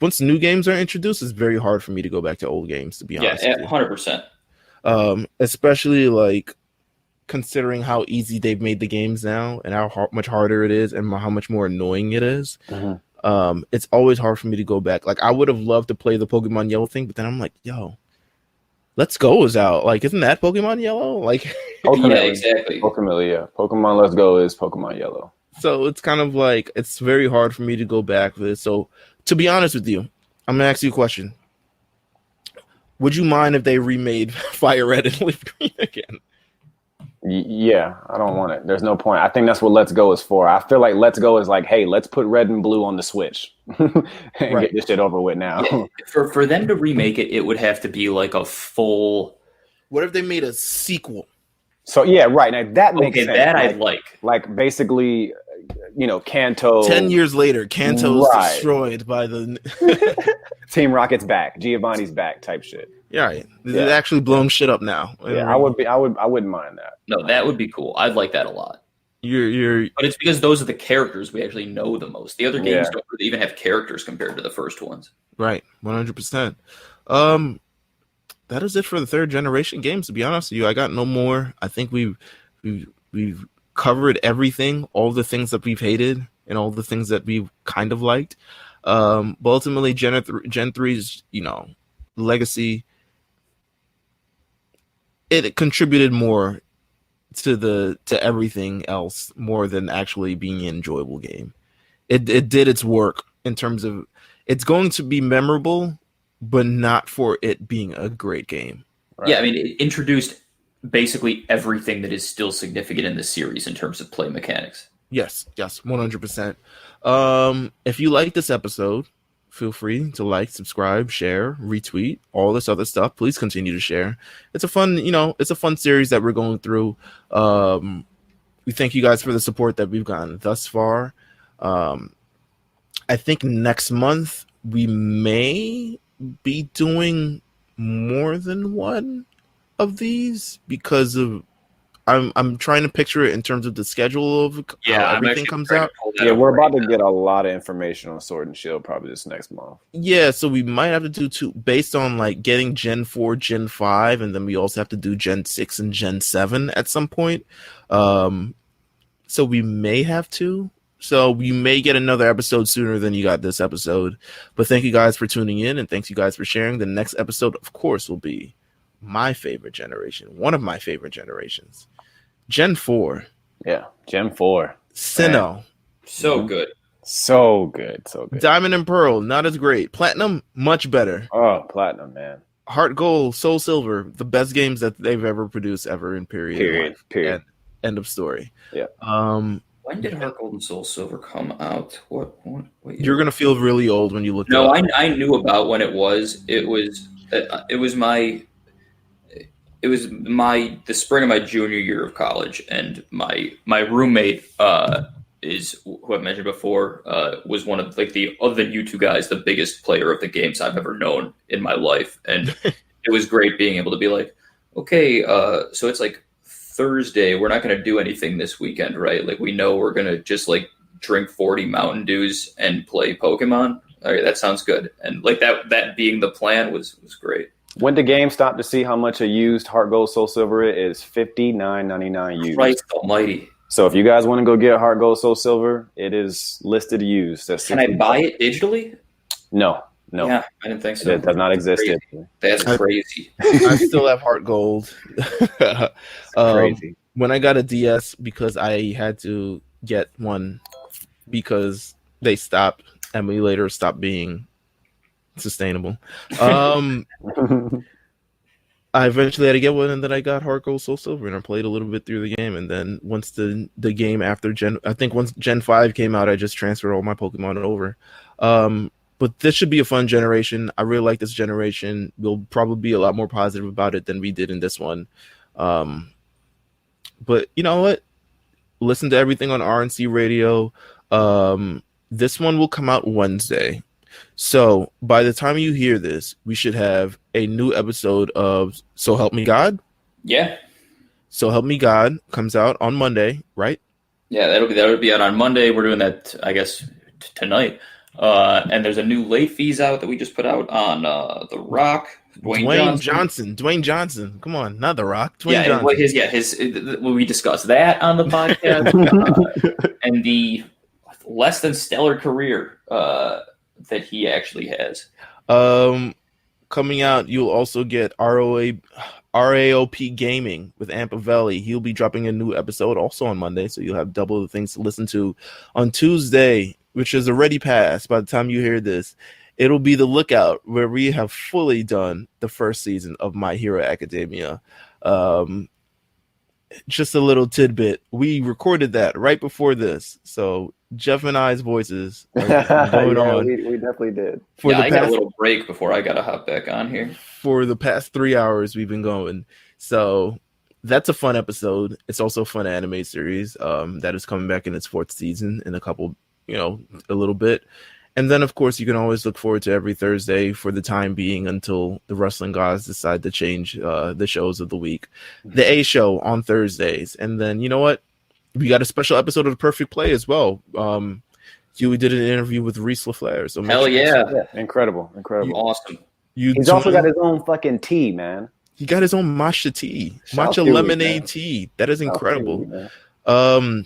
[SPEAKER 1] Once new games are introduced, it's very hard for me to go back to old games, to be honest.
[SPEAKER 3] Yeah, 100%.
[SPEAKER 1] Especially like considering how easy they've made the games now and how much harder it is and how much more annoying it is. It's always hard for me to go back. Like I would have loved to play the Pokemon Yellow thing, but then I'm like, yo, Let's Go is out. Like, isn't that Pokemon Yellow? Like,
[SPEAKER 3] yeah, exactly.
[SPEAKER 2] Ultimately, yeah. Pokemon Let's Go is Pokemon Yellow.
[SPEAKER 1] So it's kind of like, it's very hard for me to go back with it. So to be honest with you, I'm going to ask you a question. Would you mind if they remade Fire Red and LeafGreen again?
[SPEAKER 2] Yeah, I don't want it. There's no point. I think that's what Let's Go is for. I feel like Let's Go is like, hey, let's put Red and Blue on the Switch and get this shit over with now.
[SPEAKER 3] Yeah, for them to remake it, it would have to be like a full.
[SPEAKER 1] What if they made a sequel?
[SPEAKER 2] So yeah, right. Now that makes sense.
[SPEAKER 3] That I'd like.
[SPEAKER 2] Like basically, Kanto.
[SPEAKER 1] 10 years later, Kanto's destroyed by the
[SPEAKER 2] Team Rocket's back, Giovanni's back, type shit.
[SPEAKER 1] Yeah, right. It's actually blown shit up now.
[SPEAKER 2] Yeah, I wouldn't mind that.
[SPEAKER 3] No, that would be cool. I'd like that a lot.
[SPEAKER 1] But
[SPEAKER 3] it's because those are the characters we actually know the most. The other games don't really even have characters compared to the first ones.
[SPEAKER 1] Right, 100%. That is it for the third generation games. To be honest with you, I got no more. I think we've covered everything, all the things that we've hated and all the things that we've kind of liked. But ultimately, Gen 3's legacy. It contributed more to everything else more than actually being an enjoyable game. It did its work in terms of it's going to be memorable, but not for it being a great game.
[SPEAKER 3] Right? Yeah, I mean, it introduced basically everything that is still significant in the series in terms of play mechanics.
[SPEAKER 1] Yes, 100%. If you like this episode, feel free to like, subscribe, share, retweet, all this other stuff. Please continue to share. It's a fun series that we're going through. We thank you guys for the support that we've gotten thus far. I think next month we may be doing more than one of these because of I'm trying to picture it in terms of the schedule of how everything comes out.
[SPEAKER 2] Yeah, we're about to get a lot of information on Sword and Shield probably this next month.
[SPEAKER 1] Yeah, so we might have to do two based on like getting Gen 4, Gen 5, and then we also have to do Gen 6 and Gen 7 at some point. So we may have to. So you may get another episode sooner than you got this episode. But thank you guys for tuning in, and thanks you guys for sharing. The next episode, of course, will be my favorite generation. One of my favorite generations. Gen 4.
[SPEAKER 2] Yeah, Gen 4.
[SPEAKER 1] Sinnoh.
[SPEAKER 3] So good.
[SPEAKER 2] So good. So good.
[SPEAKER 1] Diamond and Pearl, not as great. Platinum, much better.
[SPEAKER 2] Oh, Platinum, man.
[SPEAKER 1] Heart Gold, Soul Silver, the best games that they've ever produced ever in period.
[SPEAKER 2] Period.
[SPEAKER 1] End of story.
[SPEAKER 2] Yeah.
[SPEAKER 3] When did Heart Gold and Soul Silver come out? What
[SPEAKER 1] You're gonna feel really old when you look.
[SPEAKER 3] No, I knew about when it was. It was the spring of my junior year of college, and my roommate is who I've mentioned before was one of like the other than you two guys, the biggest player of the games I've ever known in my life, and it was great being able to be like, okay, so it's like Thursday, we're not going to do anything this weekend, right? Like we know we're going to just like drink 40 Mountain Dews and play Pokemon. All right, that sounds good. And like that being the plan was great.
[SPEAKER 2] Went to GameStop to see how much a used Heart Gold Soul Silver is. $59.99 used.
[SPEAKER 3] Christ almighty.
[SPEAKER 2] So if you guys want to go get Heart Gold Soul Silver, it is listed used.
[SPEAKER 3] Can I buy it digitally?
[SPEAKER 2] No.
[SPEAKER 3] Yeah, I didn't think so.
[SPEAKER 2] It does not exist.
[SPEAKER 3] That's crazy.
[SPEAKER 1] I still have Heart Gold.
[SPEAKER 2] Crazy.
[SPEAKER 1] When I got a DS, because I had to get one because they stopped, emulators stopped being sustainable. I eventually had to get one, and then I got Heart Gold Soul Silver, and I played a little bit through the game. And then once the game after once Gen 5 came out, I just transferred all my Pokemon over. But this should be a fun generation. I really like this generation. We'll probably be a lot more positive about it than we did in this one. But you know what? Listen to everything on RNC Radio. This one will come out Wednesday. So by the time you hear this, we should have a new episode of So Help Me God.
[SPEAKER 3] Yeah.
[SPEAKER 1] So Help Me God comes out on Monday, right?
[SPEAKER 3] Yeah, that'll be out on Monday. We're doing that, I guess, tonight. And there's a new late fees out that we just put out on The Rock. Dwayne Johnson. Come on, not The Rock. Johnson.
[SPEAKER 1] Well,
[SPEAKER 3] we discussed that on the podcast. And the less than stellar career that he actually has.
[SPEAKER 1] Coming out, you'll also get RAOP Gaming with Ampavelli. He'll be dropping a new episode also on Monday, so you'll have double the things to listen to. On Tuesday, which is already passed by the time you hear this, it'll be The Lookout, where we have fully done the first season of My Hero Academia. Just a little tidbit. We recorded that right before this, so Jeff and I's voices are going on.
[SPEAKER 2] We definitely did.
[SPEAKER 3] I got a little break before I got to hop back on here.
[SPEAKER 1] For the past 3 hours, we've been going. So that's a fun episode. It's also a fun anime series that is coming back in its 4th season in a little bit. And then, of course, you can always look forward to every Thursday for the time being until the wrestling gods decide to change the shows of the week. The A Show on Thursdays. And then, you know what? We got a special episode of The Perfect Play as well. We did an interview with Reese LaFleur. So
[SPEAKER 3] hell yeah.
[SPEAKER 2] Incredible.
[SPEAKER 3] Awesome.
[SPEAKER 2] He's also got his own fucking tea, man.
[SPEAKER 1] He got his own matcha tea. Matcha lemonade tea. That is incredible. That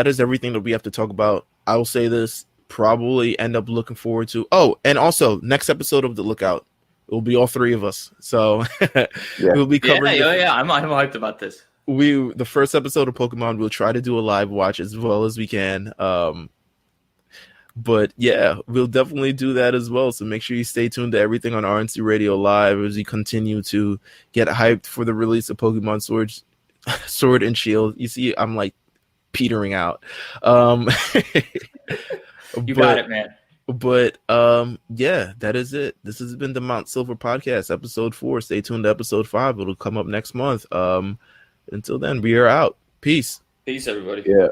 [SPEAKER 1] is everything that we have to talk about. I will say this, probably end up looking forward to. Oh, and also next episode of The Lookout, it will be all 3 of us. So we'll be covering.
[SPEAKER 3] I'm hyped about this.
[SPEAKER 1] The first episode of Pokemon, we'll try to do a live watch as well as we can. But yeah, we'll definitely do that as well. So make sure you stay tuned to everything on RNC Radio Live as we continue to get hyped for the release of Pokemon Sword and Shield. You see, I'm like petering out.
[SPEAKER 3] You got it, man.
[SPEAKER 1] But yeah, that is it. This has been the Mount Silver Podcast, episode 4. Stay tuned to episode 5. It'll come up next month. Until then, we are out. Peace.
[SPEAKER 3] Peace, everybody.
[SPEAKER 2] Yeah.